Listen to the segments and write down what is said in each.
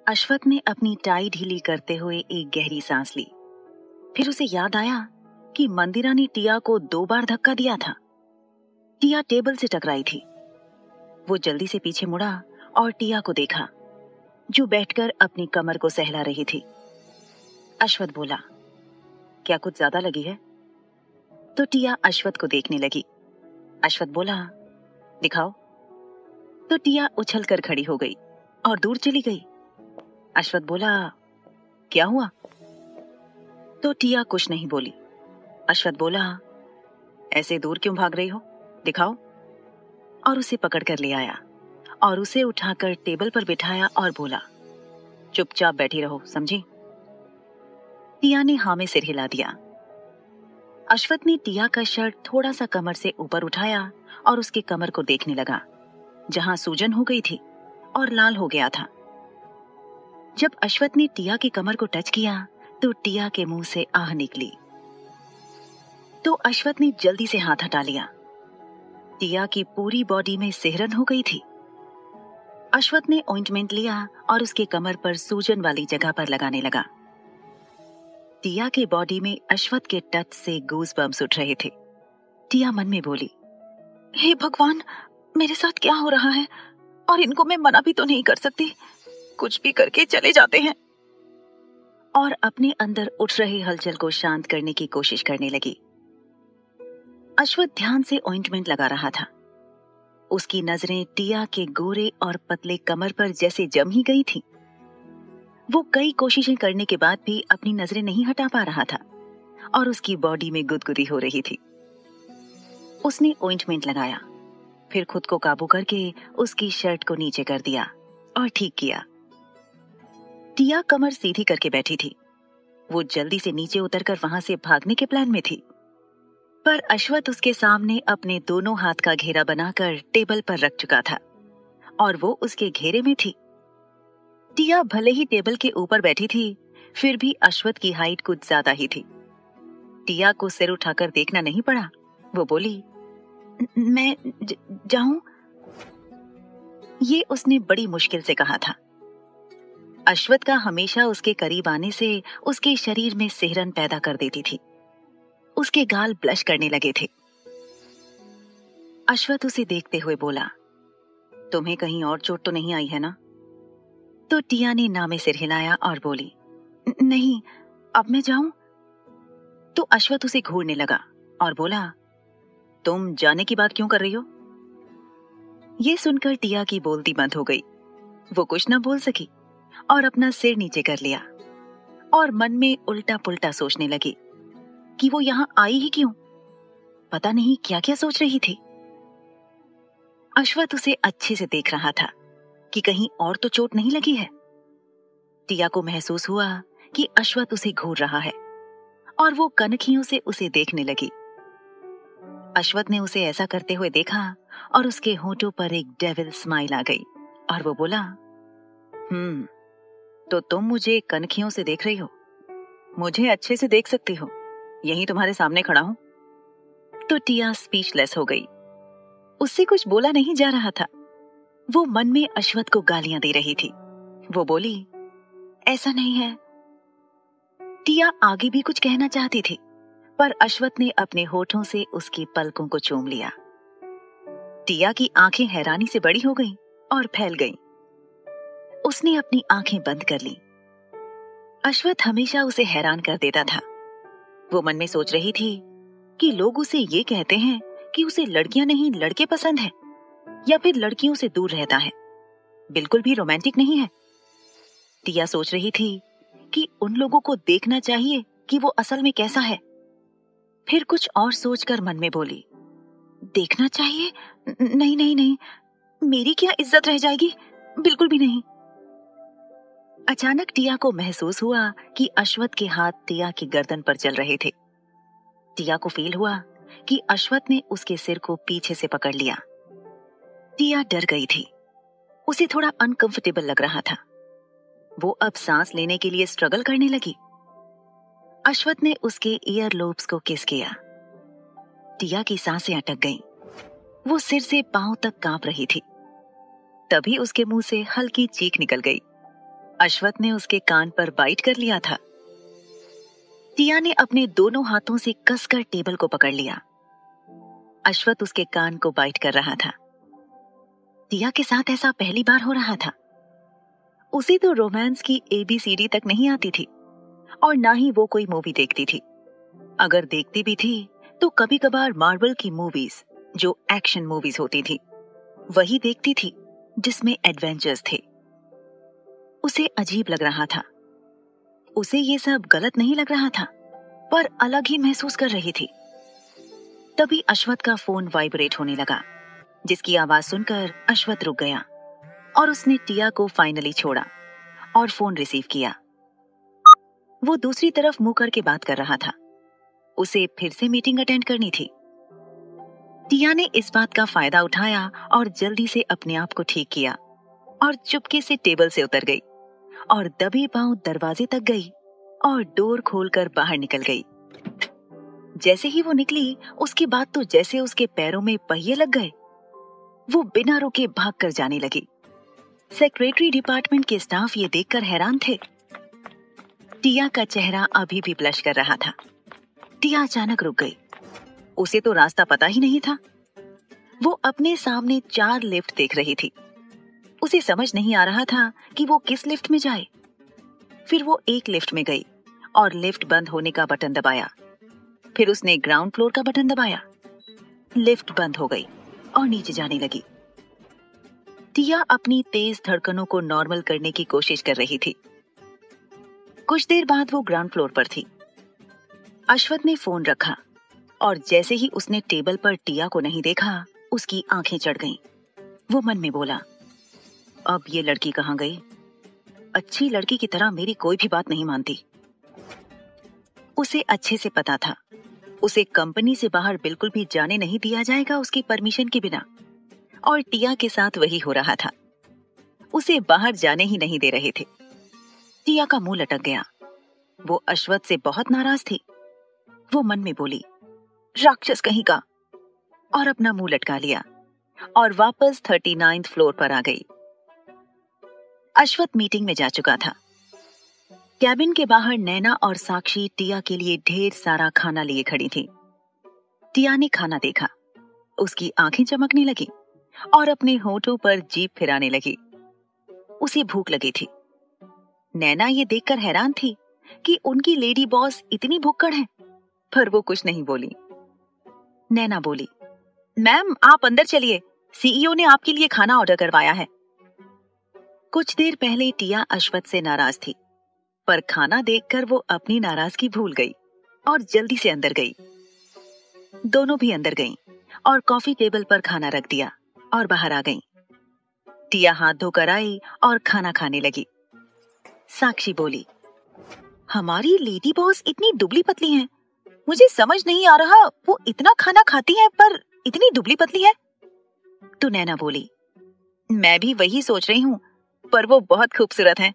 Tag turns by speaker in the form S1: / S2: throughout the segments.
S1: अश्वथ ने अपनी टाई ढीली करते हुए एक गहरी सांस ली। फिर उसे याद आया कि मंदिरा ने टिया को 2 बार धक्का दिया था। टिया टेबल से टकराई थी। वो जल्दी से पीछे मुड़ा और टिया को देखा, जो बैठकर अपनी कमर को सहला रही थी। अश्वथ बोला, क्या कुछ ज्यादा लगी है? तो टिया अश्वथ को देखने लगी। अश्वथ बोला, दिखाओ। तो टिया उछलकर खड़ी हो गई और दूर चली गई। अश्वथ बोला, क्या हुआ? तो टिया कुछ नहीं बोली। अश्वथ बोला, ऐसे दूर क्यों भाग रही हो? दिखाओ। और उसे पकड़कर ले आया और उसे उठाकर टेबल पर बिठाया और बोला, चुपचाप बैठी रहो, समझी? टिया ने हाँ में सिर हिला दिया। अश्वथ ने टिया का शर्ट थोड़ा सा कमर से ऊपर उठाया और उसके कमर को देखने लगा, जहां सूजन हो गई थी और लाल हो गया था। जब अश्वथ ने टिया की कमर को टच किया तो टिया के मुंह से आह निकली। तो अश्वथ ने जल्दी से हाथ हटा लिया। टिया की पूरी बॉडी में सिहरन हो गई थी। अश्वथ ने ऑइंटमेंट लिया और उसके कमर पर सूजन वाली जगह पर लगाने लगा। टिया के बॉडी में अश्वथ के टच से गूज बम्स उठ रहे थे। टिया मन में बोली, हे भगवान, मेरे साथ क्या हो रहा है? और इनको मैं मना भी तो नहीं कर सकती, कुछ भी करके चले जाते हैं। और अपने अंदर उठ रही हलचल को शांत करने की कोशिश करने लगी। अश्वथ ध्यान से ऑइंटमेंट लगा रहा था। उसकी नजरें टिया के गोरे और पतले कमर पर जैसे जम ही गई थी। वो कई कोशिशें करने के बाद भी अपनी नजरें नहीं हटा पा रहा था और उसकी बॉडी में गुदगुदी हो रही थी। उसने ऑइंटमेंट लगाया, फिर खुद को काबू करके उसकी शर्ट को नीचे कर दिया और ठीक किया। टिया कमर सीधी करके बैठी थी। वो जल्दी से नीचे उतरकर वहां से भागने के प्लान में थी, पर अश्वथ उसके सामने अपने दोनों हाथ का घेरा बनाकर टेबल पर रख चुका था और वो उसके घेरे में थी। टिया भले ही टेबल के ऊपर बैठी थी, फिर भी अश्वथ की हाइट कुछ ज्यादा ही थी। टिया को सिर उठाकर देखना नहीं पड़ा। वो बोली, मैं जाऊं? ये उसने बड़ी मुश्किल से कहा था। अश्वथ का हमेशा उसके करीब आने से उसके शरीर में सिहरन पैदा कर देती थी। उसके गाल ब्लश करने लगे थे। अश्वथ उसे देखते हुए बोला, तुम्हें कहीं और चोट तो नहीं आई है ना? तो टिया ने ना में सिर हिलाया और बोली, नहीं, अब मैं जाऊं? तो अश्वथ उसे घूरने लगा और बोला, तुम जाने की बात क्यों कर रही हो? ये सुनकर टिया की बोलती बंद हो गई। वो कुछ ना बोल सकी और अपना सिर नीचे कर लिया और मन में उल्टा पुल्टा सोचने लगी कि वो यहाँ आई ही क्यों? पता नहीं क्या क्या सोच रही थी। अश्वथ उसे अच्छे से देख रहा था कि कहीं और तो चोट नहीं लगी है। टिया को महसूस हुआ कि अश्वथ उसे घूर रहा है और वो कनखियों से उसे देखने लगी। अश्वथ ने उसे ऐसा करते हुए देखा और उसके होंठों पर एक डेविल स्माइल आ गई और वो बोला, तो तुम मुझे कनखियों से देख रही हो? मुझे अच्छे से देख सकती हो, यहीं तुम्हारे सामने खड़ा हूं। तो टिया स्पीचलेस हो गई। उससे कुछ बोला नहीं जा रहा था। वो मन में अश्वथ को गालियां दे रही थी। वो बोली, ऐसा नहीं है। टिया आगे भी कुछ कहना चाहती थी, पर अश्वथ ने अपने होठों से उसकी पलकों को चूम लिया। टिया की आंखें हैरानी से बड़ी हो गईं और फैल गईं। उसने अपनी आंखें बंद कर लीं। अश्वथ हमेशा उसे हैरान कर देता था। वो मन में सोच रही थी कि लोग उसे ये कहते हैं कि उसे लड़कियां नहीं लड़के पसंद है, या फिर लड़कियों से दूर रहता है, बिल्कुल भी रोमांटिक नहीं है। टिया सोच रही थी कि उन लोगों को देखना चाहिए कि वो असल में कैसा है। फिर कुछ और सोचकर मन में बोली, देखना चाहिए? नहीं नहीं नहीं, मेरी क्या इज्जत रह जाएगी? बिल्कुल भी नहीं। अचानक टिया को महसूस हुआ कि अश्वथ के हाथ टिया की गर्दन पर चल रहे थे। टिया को फील हुआ कि अश्वथ ने उसके सिर को पीछे से पकड़ लिया। टिया डर गई थी। उसे थोड़ा अनकंफर्टेबल लग रहा था। वो अब सांस लेने के लिए स्ट्रगल करने लगी। अश्वथ ने उसके ईयर लोब्स को किस किया। टिया की सांसें अटक गईं। वो सिर से पांव तक कांप रही थी। तभी उसके मुंह से हल्की चीख निकल गई। अश्वथ ने उसके कान पर बाइट कर लिया था। टिया ने अपने दोनों हाथों से कसकर टेबल को पकड़ लिया। अश्वथ उसके कान को बाइट कर रहा था। टिया के साथ ऐसा पहली बार हो रहा था। उसे तो रोमांस की ABCD तक नहीं आती थी और ना ही वो कोई मूवी देखती थी। अगर देखती भी थी तो कभी कभार मार्वल की मूवीज, जो एक्शन मूवीज होती थी, वही देखती थी जिसमें एडवेंचर्स थे। उसे अजीब लग रहा था। उसे ये सब गलत नहीं लग रहा था, पर अलग ही महसूस कर रही थी। तभी अश्वथ का फोन वाइब्रेट होने लगा, जिसकी आवाज सुनकर अश्वथ रुक गया और उसने टिया को फाइनली छोड़ा और फोन रिसीव किया। वो दूसरी तरफ मुंह करके बात कर रहा था। उसे फिर से मीटिंग अटेंड करनी थी। टिया ने इस बात का फायदा उठाया और जल्दी से अपने आप को ठीक किया और चुपके से टेबल से उतर गई और दबे पांव दरवाजे तक गई और डोर खोलकर बाहर निकल गई। जैसे ही वो निकली, उसके बाद तो जैसे उसके पैरों में पहिए लग गए। वो बिना रुके भागकर जाने लगी। सेक्रेटरी डिपार्टमेंट के स्टाफ ये देखकर हैरान थे। टिया का चेहरा अभी भी ब्लश कर रहा था। टिया अचानक रुक गई। उसे तो रास्ता पता ही नहीं था। वो अपने सामने 4 लिफ्ट देख रही थी। उसे समझ नहीं आ रहा था कि वो किस लिफ्ट में जाए। फिर वो एक लिफ्ट में गई और लिफ्ट बंद होने का बटन दबाया। फिर उसने ग्राउंड फ्लोर का बटन दबाया। लिफ्ट बंद हो गई और नीचे जाने लगी। टिया अपनी तेज धड़कनों को नॉर्मल करने की कोशिश कर रही थी। कुछ देर बाद वो ग्राउंड फ्लोर पर थी। अश्वथ ने फोन रखा और जैसे ही उसने टेबल पर टिया को नहीं देखा, उसकी आंखें चढ़ गईं। वो मन में बोला, अब ये लड़की कहाँ गई? अच्छी लड़की की तरह मेरी कोई भी बात नहीं मानती। उसे अच्छे से पता था, उसे कंपनी से बाहर बिल्कुल भी जाने नहीं दिया जाएगा उसकी परमिशन के बिना। और टिया के साथ वही हो रहा था। उसे बाहर जाने ही नहीं दे रहे थे। टिया का मुंह लटक गया। वो अश्वथ से बहुत नाराज थी। वो मन में बोली, राक्षस कहीं का, और अपना मुंह लटका लिया और वापस 39th फ्लोर पर आ गई। अश्वथ मीटिंग में जा चुका था। कैबिन के बाहर नैना और साक्षी टिया के लिए ढेर सारा खाना लिए खड़ी थी। टिया ने खाना देखा, उसकी आंखें चमकने लगी और अपने होठों पर जीभ फिराने लगी। उसे भूख लगी थी। नैना ये देखकर हैरान थी कि उनकी लेडी बॉस इतनी भुक्कड़ है, पर वो कुछ नहीं बोली। नैना बोली, मैम आप अंदर चलिए, CEO ने आपके लिए खाना ऑर्डर करवाया है। कुछ देर पहले टिया अश्वथ से नाराज थी, पर खाना देखकर वो अपनी नाराजगी भूल गई और जल्दी से अंदर गई। दोनों भी अंदर गईं और कॉफी टेबल पर खाना रख दिया और बाहर आ गईं। टिया हाथ धोकर आई और खाना खाने लगी। साक्षी बोली, हमारी लेडी बॉस इतनी दुबली पतली है, मुझे समझ नहीं आ रहा वो इतना खाना खाती है पर इतनी दुबली पतली है। तो नैना बोली, मैं भी वही सोच रही हूँ, पर वो बहुत खूबसूरत है।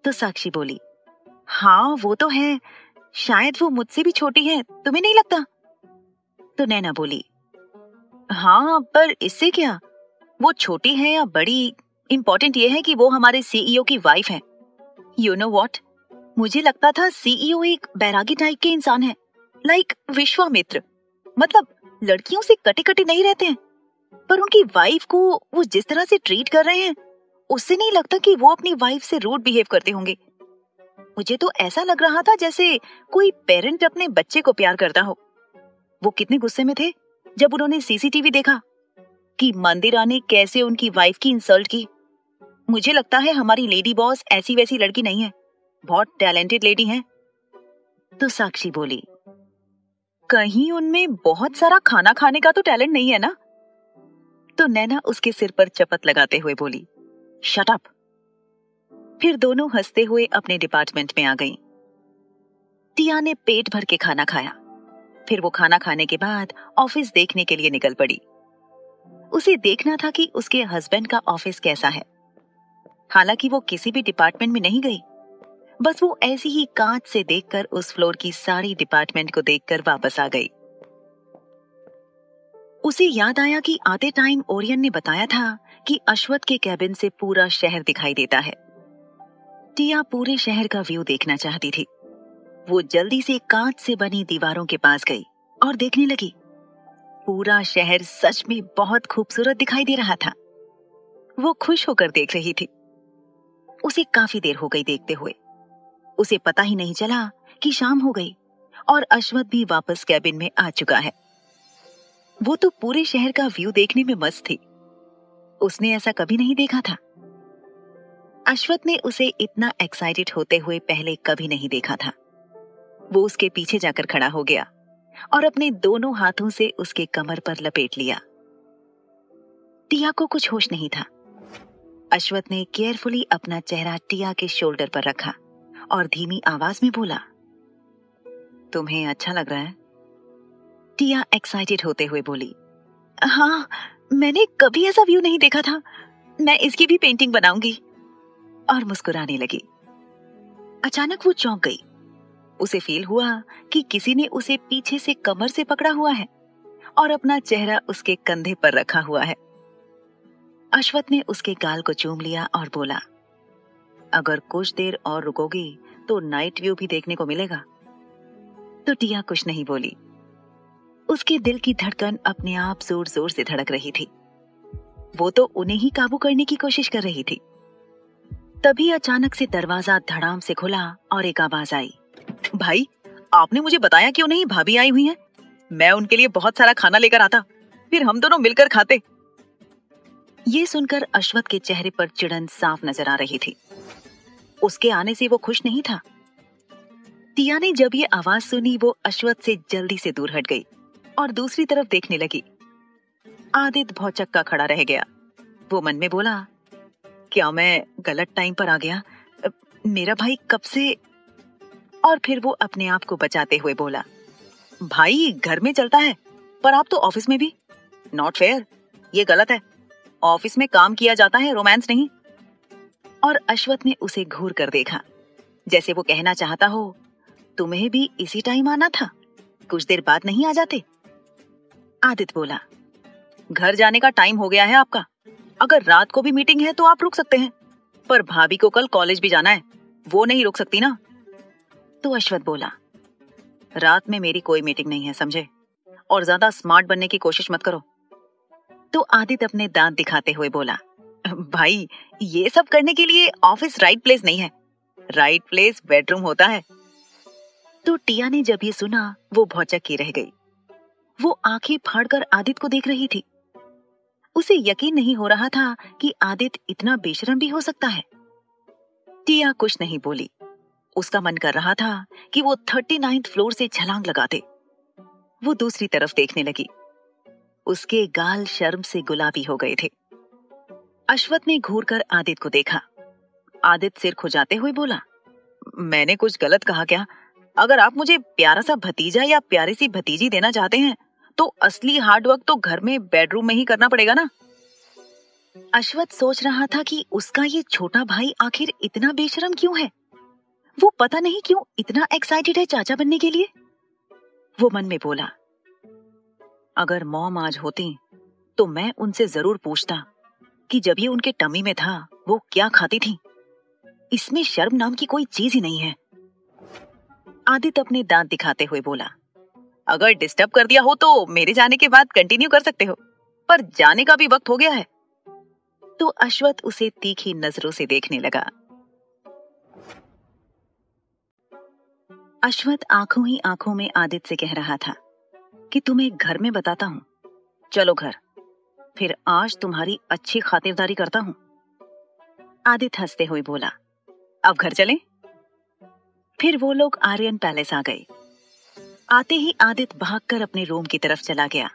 S1: तो साक्षी बोली, हाँ वो तो है, शायद वो मुझसे भी छोटी है, तुम्हें नहीं लगता? तो नैना बोली, हाँ पर इससे क्या, वो छोटी है या बड़ी, इम्पोर्टेंट ये है कि वो हमारे CEO की वाइफ है। यू नो व्हाट, मुझे लगता था CEO एक बैरागी टाइप के इंसान है, लाइक विश्वामित्र, मतलब लड़कियों से कटे कटे नहीं रहते हैं। पर उनकी वाइफ को वो जिस तरह से ट्रीट कर रहे हैं, उससे नहीं लगता कि वो अपनी वाइफ से रूड बिहेव करते होंगे। मुझे तो ऐसा लग रहा था जैसे कोई पेरेंट अपने बच्चे को प्यार करता हो। वो कितने गुस्से में थे जब उन्होंने CCTV देखा कि मंदिरा ने कैसे उनकी वाइफ की इंसल्ट की। मुझे लगता है हमारी लेडी बॉस ऐसी वैसी लड़की नहीं है, बहुत टैलेंटेड लेडी है। तो साक्षी बोली, कहीं उनमें बहुत सारा खाना खाने का तो टैलेंट नहीं है ना? तो नैना उसके सिर पर चपत लगाते हुए बोली, शट अप। फिर दोनों हंसते हुए अपने डिपार्टमेंट में आ गईं। टिया ने पेट भर के खाना खाया। फिर वो खाना खाने के बाद ऑफिस देखने के लिए निकल पड़ी। उसे देखना था कि उसके हस्बैंड का ऑफिस कैसा है। हालांकि वो किसी भी डिपार्टमेंट में नहीं गई, बस वो ऐसी ही कांच से देखकर उस फ्लोर की सारी डिपार्टमेंट को देखकर वापस आ गई। उसे याद आया कि आते टाइम ओरियन ने बताया था कि अश्वथ के कैबिन से पूरा शहर दिखाई देता है। टिया पूरे शहर का व्यू देखना चाहती थी। वो जल्दी से कांच से बनी दीवारों के पास गई और देखने लगी। पूरा शहर सच में बहुत खूबसूरत दिखाई दे रहा था। वो खुश होकर देख रही थी। उसे काफी देर हो गई देखते हुए। उसे पता ही नहीं चला कि शाम हो गई और अश्वथ भी वापस कैबिन में आ चुका है। वो तो पूरे शहर का व्यू देखने में मस्त थी। उसने ऐसा कभी नहीं देखा था। अश्वथ ने उसे इतना एक्साइटेड होते हुए पहले कभी नहीं देखा था। वो उसके पीछे जाकर खड़ा हो गया और अपने दोनों हाथों से उसके कमर पर लपेट लिया। टिया को कुछ होश नहीं था। अश्वथ ने केयरफुली अपना चेहरा टिया के शोल्डर पर रखा और धीमी आवाज में बोला, तुम्हें अच्छा लग रहा है? टिया एक्साइटेड होते हुए बोली, हाँ, मैंने कभी ऐसा व्यू नहीं देखा था। मैं इसकी भी पेंटिंग बनाऊंगी। और मुस्कुराने लगी। अचानक वो चौंक गई। उसे फील हुआ कि किसी ने उसे पीछे से कमर से पकड़ा हुआ है और अपना चेहरा उसके कंधे पर रखा हुआ है। अश्वथ ने उसके गाल को चूम लिया और बोला, अगर कुछ देर और रुकोगी तो नाइट व्यू भी देखने को मिलेगा। तो टिया कुछ नहीं बोली। उसके दिल की धड़कन अपने आप जोर जोर से धड़क रही थी। वो तो उन्हें ही काबू करने की कोशिश कर रही थी। तभी अचानक से दरवाजा धड़ाम से खुला और एक आवाज आई, भाई, आपने मुझे बताया क्यों नहीं भाभी आई हुई हैं? मैं उनके लिए बहुत सारा खाना लेकर आता, फिर हम दोनों मिलकर खाते। ये सुनकर अश्वथ के चेहरे पर चिढ़न साफ नजर आ रही थी। उसके आने से वो खुश नहीं था। टिया ने जब ये आवाज सुनी वो अश्वथ से जल्दी से दूर हट गई और दूसरी तरफ देखने लगी। आदित्य भौचक्का खड़ा रह गया। वो मन में बोला, क्या मैं गलत टाइम पर आ गया? मेरा भाई कब से? और फिर वो अपने आप को बचाते हुए बोला, भाई घर में चलता है, पर आप तो ऑफिस में भी। नॉट फेयर, ये गलत है। ऑफिस में काम किया जाता है, रोमांस नहीं। और अश्वथ ने उसे घूर कर देखा, जैसे वो कहना चाहता हो, तुम्हें भी इसी टाइम आना था, कुछ देर बाद नहीं आ जाते? आदित्य बोला, घर जाने का टाइम हो गया है आपका। अगर रात को भी मीटिंग है तो आप रुक सकते हैं, पर भाभी को कल कॉलेज भी जाना है, वो नहीं रुक सकती ना। तो अश्वथ बोला, रात में मेरी कोई मीटिंग नहीं है, समझे? और ज्यादा स्मार्ट बनने की कोशिश मत करो। तो आदित्य अपने दांत दिखाते हुए बोला, भाई, ये सब करने के लिए ऑफिस राइट प्लेस नहीं है। राइट प्लेस बेडरूम होता है। तो टिया ने जब ये सुना वो भौचक्की रह गई। वो आंखें फाड़कर आदित्य को देख रही थी। उसे यकीन नहीं हो रहा था कि आदित्य इतना बेशरम भी हो सकता है। टिया कुछ नहीं बोली। उसका मन कर रहा था कि वो 39th फ्लोर से छलांग लगा दे। वो दूसरी तरफ देखने लगी। उसके गाल शर्म से गुलाबी हो गए थे। अश्वथ ने घूरकर आदित्य को देखा। आदित्य सिर खुजाते हुए बोला, मैंने कुछ गलत कहा क्या? अगर आप मुझे प्यारा सा भतीजा या प्यारी सी भतीजी देना चाहते हैं तो असली हार्ड वर्क तो घर में बेडरूम में ही करना पड़ेगा ना। अश्वथ सोच रहा था कि उसका ये छोटा भाई आखिर इतना बेशरम क्यों है। वो पता नहीं क्यों इतना एक्साइटेड है चाचा बनने के लिए। वो मन में बोला, अगर मॉम आज होती तो मैं उनसे जरूर पूछता कि जब ये उनके टमी में था वो क्या खाती थी। इसमें शर्म नाम की कोई चीज ही नहीं है। आदित्य अपने दांत दिखाते हुए बोला, अगर डिस्टर्ब कर दिया हो तो मेरे जाने के बाद कंटिन्यू कर सकते हो, पर जाने का भी वक्त हो गया है। तो अश्वथ उसे तीखी नजरों से देखने लगा। अश्वथ आंखों ही आंखों में आदित्य से कह रहा था कि तुम्हें घर में बताता हूँ, चलो घर, फिर आज तुम्हारी अच्छी खातिरदारी करता हूँ। आदित्य हंसते हुए बोला, अब घर चलें? फिर वो लोग आर्यन पैलेस आ गए। आते ही आदित्य भागकर अपने रूम की तरफ चला गया।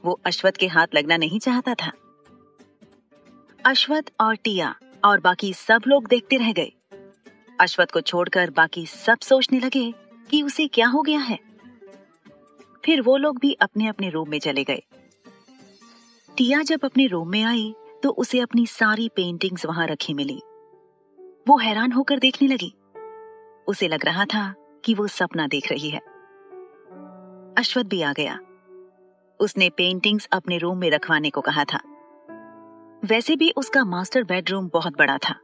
S1: वो अश्वथ के हाथ लगना नहीं चाहता था। अश्वथ और टिया और बाकी सब लोग देखते रह गए। अश्वथ को छोड़कर बाकी सब सोचने लगे कि उसे क्या हो गया है। फिर वो लोग भी अपने अपने रूम में चले गए। टिया जब अपने रूम में आई तो उसे अपनी सारी पेंटिंग्स वहां रखी मिली। वो हैरान होकर देखने लगी। उसे लग रहा था कि वो सपना देख रही है। अश्वथ भी आ गया। उसने पेंटिंग्स अपने रूम में रखवाने को कहा था। वैसे भी उसका मास्टर बेडरूम बहुत बड़ा था।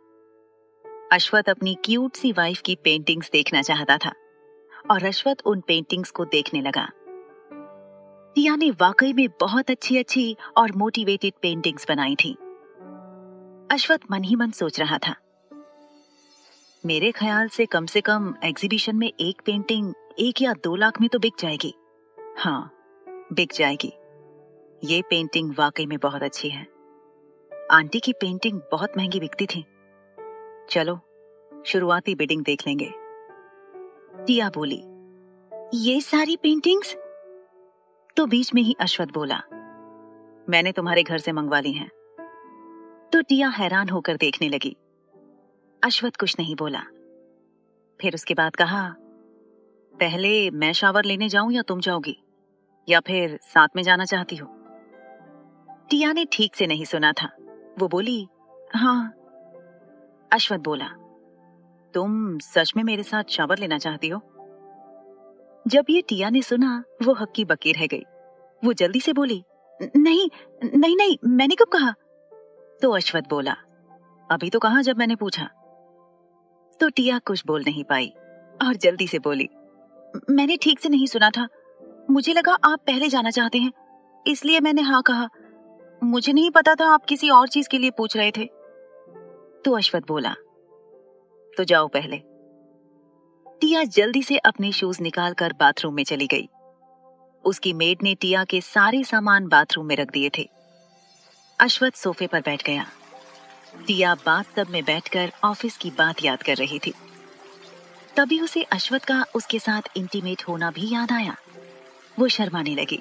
S1: अश्वथ अपनी क्यूट सी वाइफ की पेंटिंग्स देखना चाहता था और अश्वथ उन पेंटिंग्स को देखने लगा। टिया ने वाकई में बहुत अच्छी अच्छी और मोटिवेटेड पेंटिंग्स बनाई थी। अश्वथ मन ही मन सोच रहा था, मेरे ख्याल से कम एग्जीबिशन में एक पेंटिंग 1 या 2 लाख में तो बिक जाएगी। हाँ, बिक जाएगी। ये पेंटिंग वाकई में बहुत अच्छी है। आंटी की पेंटिंग बहुत महंगी बिकती थी। चलो शुरुआती बिडिंग देख लेंगे। टिया बोली, ये सारी पेंटिंग्स? तो बीच में ही अश्वथ बोला, मैंने तुम्हारे घर से मंगवा ली हैं। तो टिया हैरान होकर देखने लगी। अश्वथ कुछ नहीं बोला। फिर उसके बाद कहा, पहले मैं शावर लेने जाऊं या तुम जाओगी, या फिर साथ में जाना चाहती हो? टिया ने ठीक से नहीं सुना था। वो बोली, हाँ। अश्वथ बोला, तुम सच में मेरे साथ शावर लेना चाहती हो? जब ये टिया ने सुना, वो हक्की बक्की रह गई। वो जल्दी से बोली, नहीं नहीं नहीं, मैंने कब कहा? तो अश्वथ बोला, अभी तो कहा जब मैंने पूछा। तो टिया कुछ बोल नहीं पाई और जल्दी से बोली, मैंने ठीक से नहीं सुना था। मुझे लगा आप पहले जाना चाहते हैं, इसलिए मैंने हाँ कहा। मुझे नहीं पता था आप किसी और चीज के लिए पूछ रहे थे। तो अश्वथ बोला, तो जाओ पहले। टिया जल्दी से अपने शूज निकालकर बाथरूम में चली गई। उसकी मेड ने टिया के सारे सामान बाथरूम में रख दिए थे। अश्वथ सोफे पर बैठ गया। टिया बाथटब में बैठकर ऑफिस की बात याद कर रही थी। तभी उसे अश्वथ का उसके साथ इंटीमेट होना भी याद आया। वो शर्माने लगी।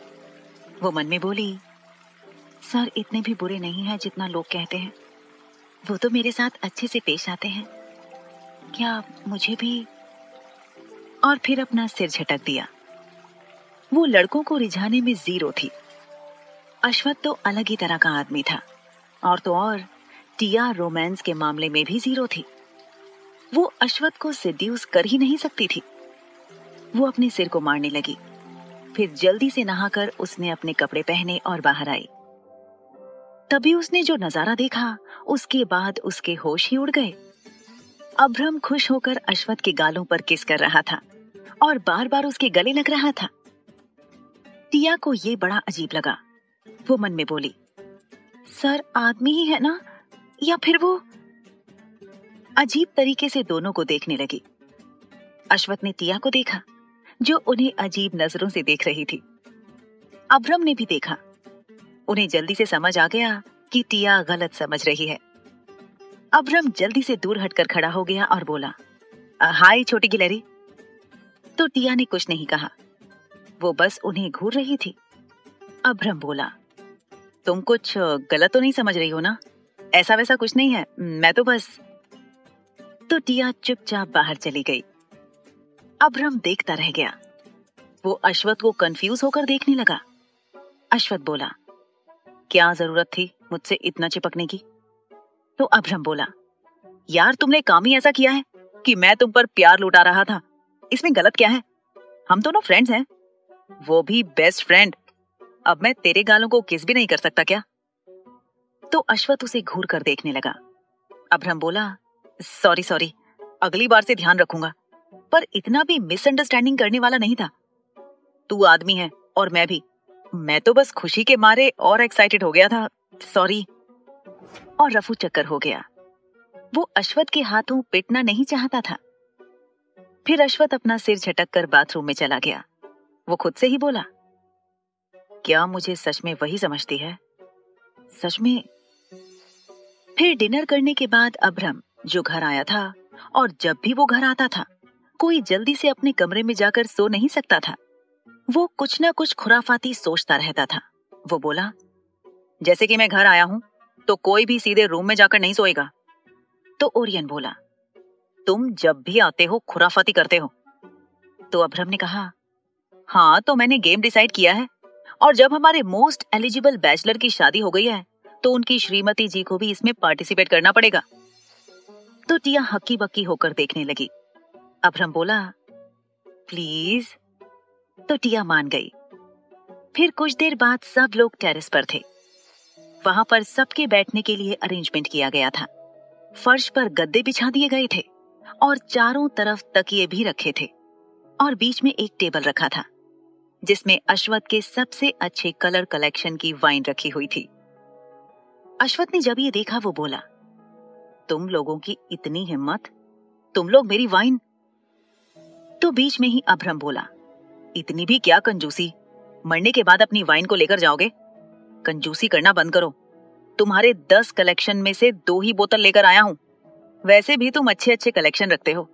S1: वो मन में बोली, सर इतने भी बुरे नहीं हैं जितना लोग कहते हैं। वो तो मेरे साथ अच्छे से पेश आते हैं। क्या मुझे भी? और फिर अपना सिर झटक दिया। वो लड़कों को रिझाने में जीरो थी। अश्वथ तो अलग ही तरह का आदमी था, और तो और टिया रोमांस के मामले में भी जीरो थी। वो अश्वथ को सेड्यूस कर ही नहीं सकती थी। वो अपने सिर को मारने लगी। फिर जल्दी से नहाकर उसने अपने कपड़े पहने और बाहर आई। तभी उसने जो नजारा देखा, उसके बाद उसके होश ही उड़ गए। अभ्रम खुश होकर अश्वथ के गालों पर किस कर रहा था और बार बार उसके गले लग रहा था। टिया को ये बड़ा अजीब लगा। वो मन में बोली, सर आदमी ही है ना, या फिर वो? अजीब तरीके से दोनों को देखने लगी। अश्वथ ने टिया को देखा, जो उन्हें अजीब नजरों से देख रही थी। अभ्रम ने भी देखा। उन्हें जल्दी से समझ आ गया कि टिया गलत समझ रही है। अभ्रम जल्दी से दूर हटकर खड़ा हो गया और बोला, हाय छोटी गिलहरी। तो टिया ने कुछ नहीं कहा। वो बस उन्हें घूर रही थी। अभ्रम बोला, तुम कुछ गलत तो नहीं समझ रही हो ना? ऐसा वैसा कुछ नहीं है, मैं तो बस। तो टिया चुपचाप बाहर चली गई। अभ्रम देखता रह गया। वो अश्वथ को कंफ्यूज होकर देखने लगा। अश्वथ बोला, क्या जरूरत थी मुझसे इतना चिपकने की? तो अभ्रम बोला, यार तुमने काम ही ऐसा किया है कि मैं तुम पर प्यार लुटा रहा था। इसमें गलत क्या है? हम दोनों फ्रेंड्स हैं, वो भी बेस्ट फ्रेंड। अब मैं तेरे गालों को किस भी नहीं कर सकता क्या? तो अश्वथ उसे घूर कर देखने लगा। अभ्रम बोला, सॉरी सॉरी, अगली बार से ध्यान रखूंगा, पर इतना भी मिसअंडरस्टैंडिंग करने वाला नहीं था। तू आदमी है और मैं भी। मैं तो बस खुशी के मारे और एक्साइटेड हो गया था, सॉरी। और रफू चक्कर हो गया। वो अश्वथ के हाथों पिटना नहीं चाहता था। फिर अश्वथ अपना सिर झटक कर बाथरूम में चला गया। वो खुद से ही बोला, क्या मुझे सच में वही समझती है? सच में? फिर डिनर करने के बाद अभ्रम, जो घर आया था, और जब भी वो घर आता था, कोई जल्दी से अपने कमरे में जाकर सो नहीं सकता था। वो कुछ ना कुछ खुराफाती सोचता रहता था। वो बोला, जैसे कि मैं घर आया हूं तो कोई भी सीधे रूम में जाकर नहीं सोएगा। तो ओरियन बोला, तुम जब भी आते हो खुराफाती करते हो। तो अभ्रम ने कहा, हाँ तो मैंने गेम डिसाइड किया है, और जब हमारे मोस्ट एलिजिबल बैचलर की शादी हो गई है तो उनकी श्रीमती जी को भी इसमें पार्टिसिपेट करना पड़ेगा। तो टिया हक्की बक्की होकर देखने लगी। अभ्रम बोला, प्लीज। तो टिया मान गई। फिर कुछ देर बाद सब लोग टेरेस पर थे। वहां पर सबके बैठने के लिए अरेंजमेंट किया गया था। फर्श पर गद्दे बिछा दिए गए थे और चारों तरफ तकिए भी रखे थे और बीच में एक टेबल रखा था जिसमें अश्वथ के सबसे अच्छे कलर कलेक्शन की वाइन रखी हुई थी। अश्वथ ने जब ये देखा वो बोला, तुम लोगों की इतनी हिम्मत, तुम लोग मेरी वाइन। तो बीच में ही अभ्रम बोला, इतनी भी क्या कंजूसी, मरने के बाद अपनी वाइन को लेकर जाओगे? कंजूसी करना बंद करो। तुम्हारे 10 कलेक्शन में से 2 ही बोतल लेकर आया हूं। वैसे भी तुम अच्छे अच्छे कलेक्शन रखते हो,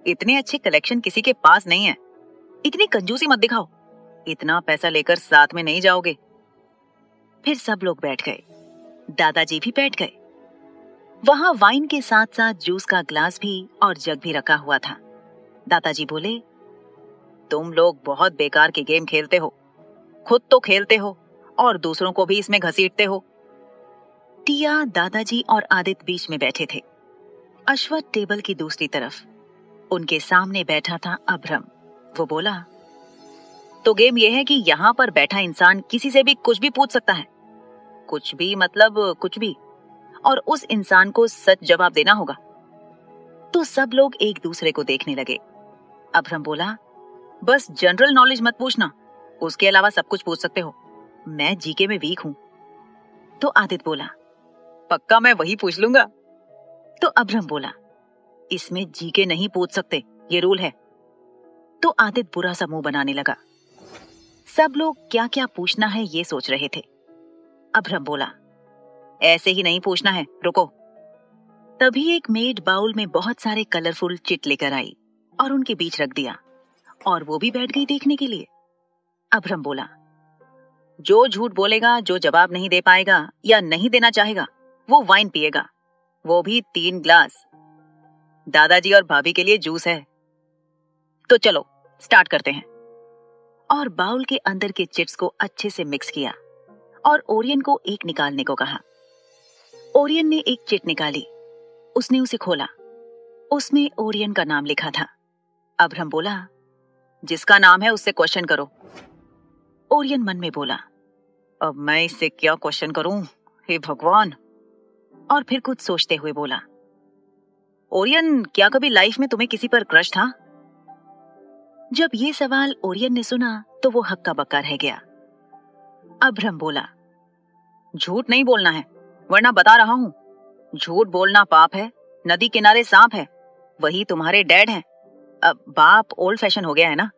S1: इतने अच्छे कलेक्शन किसी के पास नहीं है। इतनी कंजूसी मत दिखाओ, इतना पैसा लेकर साथ में नहीं जाओगे। फिर सब लोग बैठ गए, दादाजी भी बैठ गए। वहां वाइन के साथ साथ जूस का ग्लास भी और जग भी रखा हुआ था। दादाजी बोले, तुम लोग बहुत बेकार के गेम खेलते हो, खुद तो खेलते हो और दूसरों को भी इसमें घसीटते हो। टिया, दादाजी और आदित्य बीच में बैठे थे। अश्वथ टेबल की दूसरी तरफ, उनके सामने बैठा था अभ्रम। वो बोला, तो गेम यह है कि यहाँ पर बैठा इंसान किसी से भी कुछ भी पूछ सकता है, कुछ भी मतलब कुछ भी, और उस इंसान को सच जवाब देना होगा। तो सब लोग एक दूसरे को देखने लगे। अभ्रम बोला, बस जनरल नॉलेज मत पूछना, उसके अलावा सब कुछ पूछ सकते हो। मैं जीके में वीक हूं। तो आदित्य बोला, पक्का मैं वही पूछ लूंगा। तो अभ्रम बोला, इसमें जीके नहीं पूछ सकते, ये रूल है। तो आदित्य बुरा सा मुंह बनाने लगा। सब लोग क्या क्या पूछना है ये सोच रहे थे। अभ्रम बोला, ऐसे ही नहीं पूछना है, रुको। तभी एक मेड बाउल में बहुत सारे कलरफुल चिट लेकर आई और उनके बीच रख दिया और वो भी बैठ गई देखने के लिए। अभ्रम बोला, जो झूठ बोलेगा, जो जवाब नहीं दे पाएगा या नहीं देना चाहेगा, वो वाइन पिएगा, वो भी 3 ग्लास। दादाजी और भाभी के लिए जूस है। तो चलो स्टार्ट करते हैं। और बाउल के अंदर के चिट्स को अच्छे से मिक्स किया और ओरियन को एक निकालने को कहा। ओरियन ने एक चिट निकाली, उसने उसे खोला। उसमें ओरियन का नाम लिखा था। अभ्रम बोला, जिसका नाम है उससे क्वेश्चन करो। ओरियन मन में बोला, अब मैं इससे क्या क्वेश्चन करूं, हे भगवान। और फिर कुछ सोचते हुए बोला, ओरियन, क्या कभी लाइफ में तुम्हें किसी पर क्रश था? जब ये सवाल ओरियन ने सुना तो वो हक्का बक्का रह गया। अभ्रम बोला, झूठ नहीं बोलना है, वरना बता रहा हूं, झूठ बोलना पाप है, नदी किनारे सांप है, वही तुम्हारे डैड हैं। अब बाप ओल्ड फैशन हो गया है ना।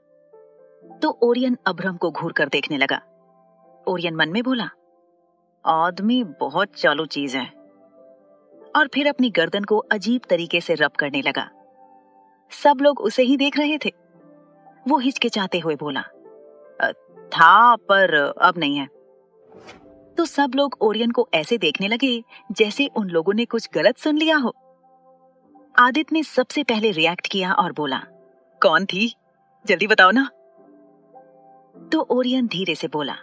S1: तो ओरियन अभ्रम को घूर कर देखने लगा। ओरियन मन में बोला, आदमी बहुत चालू चीज है। और फिर अपनी गर्दन को अजीब तरीके से रब करने लगा। सब लोग उसे ही देख रहे थे। वो हिचकिचाते हुए बोला, था पर अब नहीं है। तो सब लोग ओरियन को ऐसे देखने लगे जैसे उन लोगों ने कुछ गलत सुन लिया हो। आदित्य ने सबसे पहले रिएक्ट किया और बोला, कौन थी, जल्दी बताओ ना। तो ओरियन धीरे से बोला,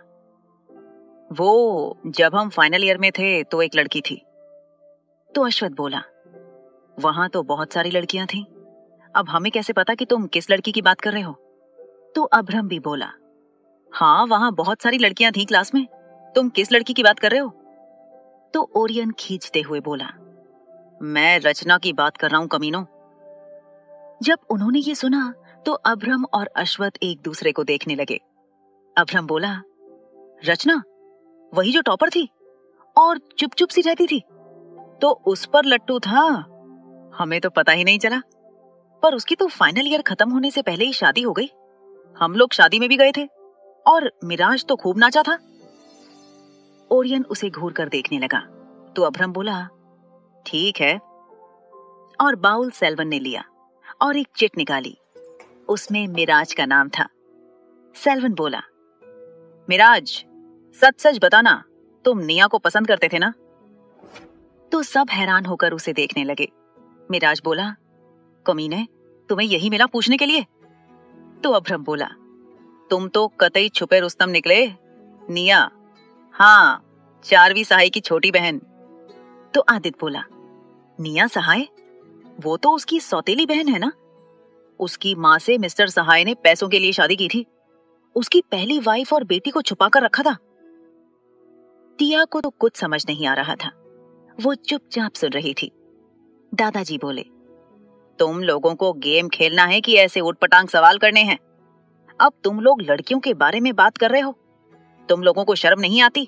S1: वो जब हम फाइनल ईयर में थे तो एक लड़की थी। तो अश्वथ बोला, वहां तो बहुत सारी लड़कियां थीं, अब हमें कैसे पता कि तुम किस लड़की की बात कर रहे हो? तो अभ्रम भी बोला, हाँ वहां बहुत सारी लड़कियां थीं क्लास में, तुम किस लड़की की बात कर रहे हो? तो ओरियन खींचते हुए बोला, मैं रचना की बात कर रहा हूं कमीनों। जब उन्होंने ये सुना तो अभ्रम और अश्वथ एक दूसरे को देखने लगे। अभ्रम बोला, रचना, वही जो टॉपर थी और चुप चुप सी रहती थी? तो उस पर लट्टू था, हमें तो पता ही नहीं चला। पर उसकी तो फाइनल ईयर खत्म होने से पहले ही शादी हो गई। हम लोग शादी में भी गए थे और मिराज तो खूब नाचा था। ओरियन उसे घूर कर देखने लगा। तो अभ्रम बोला, ठीक है। और बाउल सेल्वन ने लिया और एक चिट निकाली, उसमें मिराज का नाम था। सेल्वन बोला, मिराज, सच सच बताना, तुम निया को पसंद करते थे ना? तो सब हैरान होकर उसे देखने लगे। मिराज बोला, कमीने, तुम्हें यही मिला पूछने के लिए? तो अभ्रम बोला, तुम तो कतई छुपे रुस्तम निकले। निया, हाँ, 4वीं सहाय की छोटी बहन। तो आदित्य बोला, निया सहाय? वो तो उसकी सौतेली बहन है ना। उसकी माँ से मिस्टर सहाय ने पैसों के लिए शादी की थी। उसकी पहली वाइफ और बेटी को छुपा कर रखा था। टिया को तो कुछ समझ नहीं आ रहा था, वो चुपचाप सुन रही थी। दादाजी बोले, तुम लोगों को गेम खेलना है कि ऐसे उटपटांग सवाल करने हैं? अब तुम लोग लड़कियों के बारे में बात कर रहे हो। तुम लोगों को शर्म नहीं आती?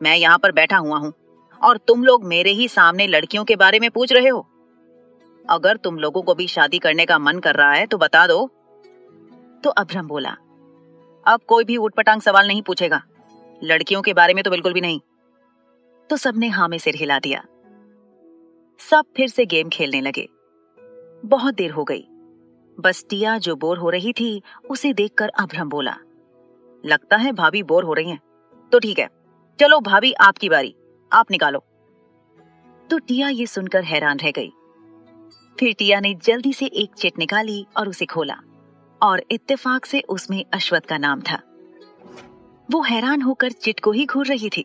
S1: मैं यहाँ पर बैठा हुआ हूँ और तुम लोग मेरे ही सामने लड़कियों के बारे में पूछ रहे हो। अगर तुम लोगों को भी शादी करने का मन कर रहा है तो बता दो। तो अभ्रम बोला, अब कोई भी उटपटांग सवाल नहीं पूछेगा, लड़कियों के बारे में तो बिल्कुल भी नहीं। तो सबने हाँ में सिर हिला दिया। सब फिर से गेम खेलने लगे। बहुत देर हो गई। बस टिया जो बोर हो रही थी उसे देखकर अभ्रम बोला, लगता है भाभी बोर हो रही हैं। तो ठीक है, चलो भाभी आपकी बारी, आप निकालो। तो टिया ये सुनकर हैरान रह गई। फिर टिया ने जल्दी से एक चिट निकाली और उसे खोला और इत्तेफाक से उसमें अश्वथ का नाम था। वो हैरान होकर चिट को ही घूर रही थी।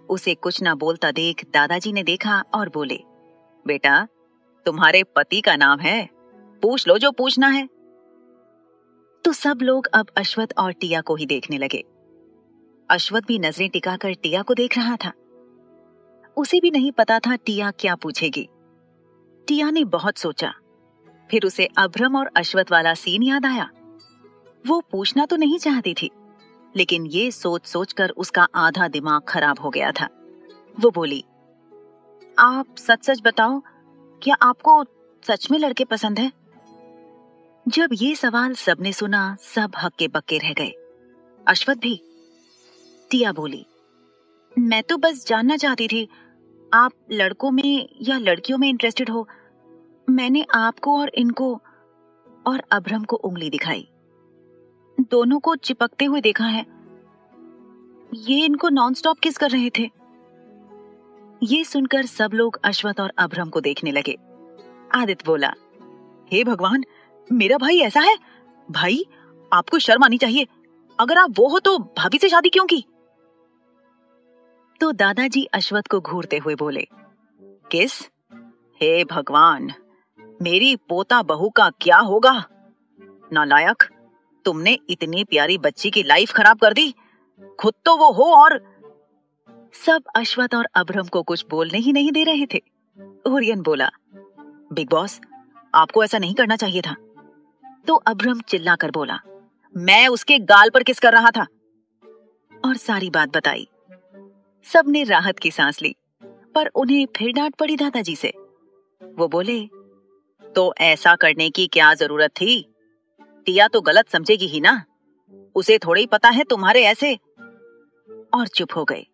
S1: उसे कुछ ना बोलता देख दादाजी ने देखा और बोले, बेटा तुम्हारे पति का नाम है, पूछ लो जो पूछना है। तो सब लोग अब अश्वथ और टिया को ही देखने लगे। अश्वथ भी नजरें टिकाकर टिया को देख रहा था। उसे भी नहीं पता था टिया क्या पूछेगी। टिया ने बहुत सोचा, फिर उसे अभ्रम और अश्वथ वाला सीन याद आया। वो पूछना तो नहीं चाहती थी, लेकिन ये सोच सोचकर उसका आधा दिमाग खराब हो गया था। वो बोली, आप सच सच बताओ, क्या आपको सच में लड़के पसंद है? जब ये सवाल सबने सुना, सब हक्के बक्के रह गए, अश्वथ भी। टिया बोली, मैं तो बस जानना चाहती थी, आप लड़कों में या लड़कियों में इंटरेस्टेड हो? मैंने आपको और इनको, और अभ्रम को उंगली दिखाई, दोनों को चिपकते हुए देखा है। ये इनको नॉनस्टॉप किस कर रहे थे। ये सुनकर सब लोग अश्वथ और अभ्रम को देखने लगे। आदित्य बोला, हे भगवान, मेरा भाई ऐसा है? भाई आपको शर्म आनी चाहिए, अगर आप वो हो तो भाभी से शादी क्यों की? तो दादाजी अश्वथ को घूरते हुए बोले, किस? हे भगवान, मेरी पोता बहू का क्या होगा? नालायक, तुमने इतनी प्यारी बच्ची की लाइफ खराब कर दी, खुद तो वो हो और। सब अश्वथ और अभ्रम को कुछ बोलने ही नहीं दे रहे थे। ओरियन बोला, बिग बॉस, आपको ऐसा नहीं करना चाहिए था। तो अभ्रम चिल्लाकर बोला, मैं उसके गाल पर किस कर रहा था, और सारी बात बताई। सबने राहत की सांस ली, पर उन्हें फिर डांट पड़ी दादाजी से। वो बोले, तो ऐसा करने की क्या जरूरत थी? टिया तो गलत समझेगी ही ना, उसे थोड़ा ही पता है तुम्हारे ऐसे। और चुप हो गए।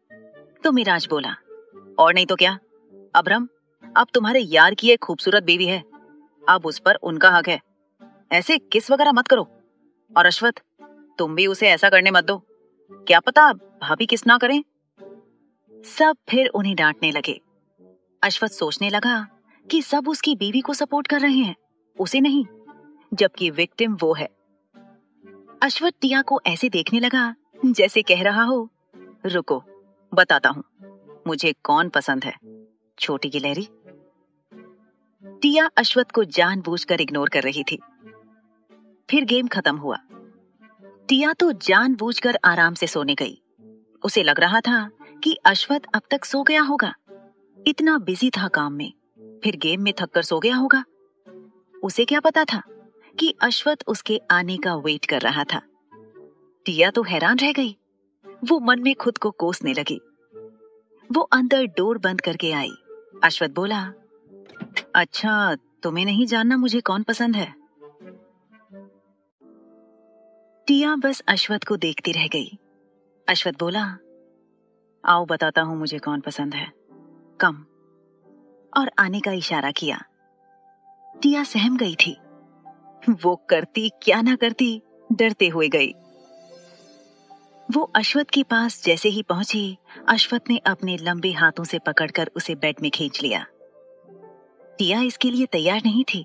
S1: तो मिराज बोला, और नहीं तो क्या अभ्रम, अब तुम्हारे यार की एक खूबसूरत बीवी है, अब उस पर उनका हक है, ऐसे किस वगैरह मत करो। और अश्वथ, तुम भी उसे ऐसा करने मत दो, क्या पता भाभी किस ना करें। सब फिर उन्हें डांटने लगे। अश्वथ सोचने लगा कि सब उसकी बीवी को सपोर्ट कर रहे हैं, उसे नहीं, जबकि विक्टिम वो है। अश्वथ टिया को ऐसे देखने लगा जैसे कह रहा हो, रुको बताता हूं मुझे कौन पसंद है, छोटी गिलहरी। टिया अश्वथ को जानबूझकर इग्नोर कर रही थी। फिर गेम खत्म हुआ। टिया तो जानबूझकर आराम से सोने गई। उसे लग रहा था कि अश्वथ अब तक सो गया होगा, इतना बिजी था काम में, फिर गेम में थककर सो गया होगा। उसे क्या पता था कि अश्वथ उसके आने का वेट कर रहा था। टिया तो हैरान रह गई। वो मन में खुद को कोसने लगी। वो अंदर डोर बंद करके आई। अश्वथ बोला, अच्छा तुम्हें नहीं जानना मुझे कौन पसंद है? टिया बस अश्वथ को देखती रह गई। अश्वथ बोला, आओ बताता हूं मुझे कौन पसंद है, कम। और आने का इशारा किया। टिया सहम गई थी। वो करती क्या ना करती, डरते हुए गई। वो अश्वथ के पास जैसे ही पहुंची, अश्वथ ने अपने लंबे हाथों से पकड़कर उसे बेड में खींच लिया। टिया इसके लिए तैयार नहीं थी।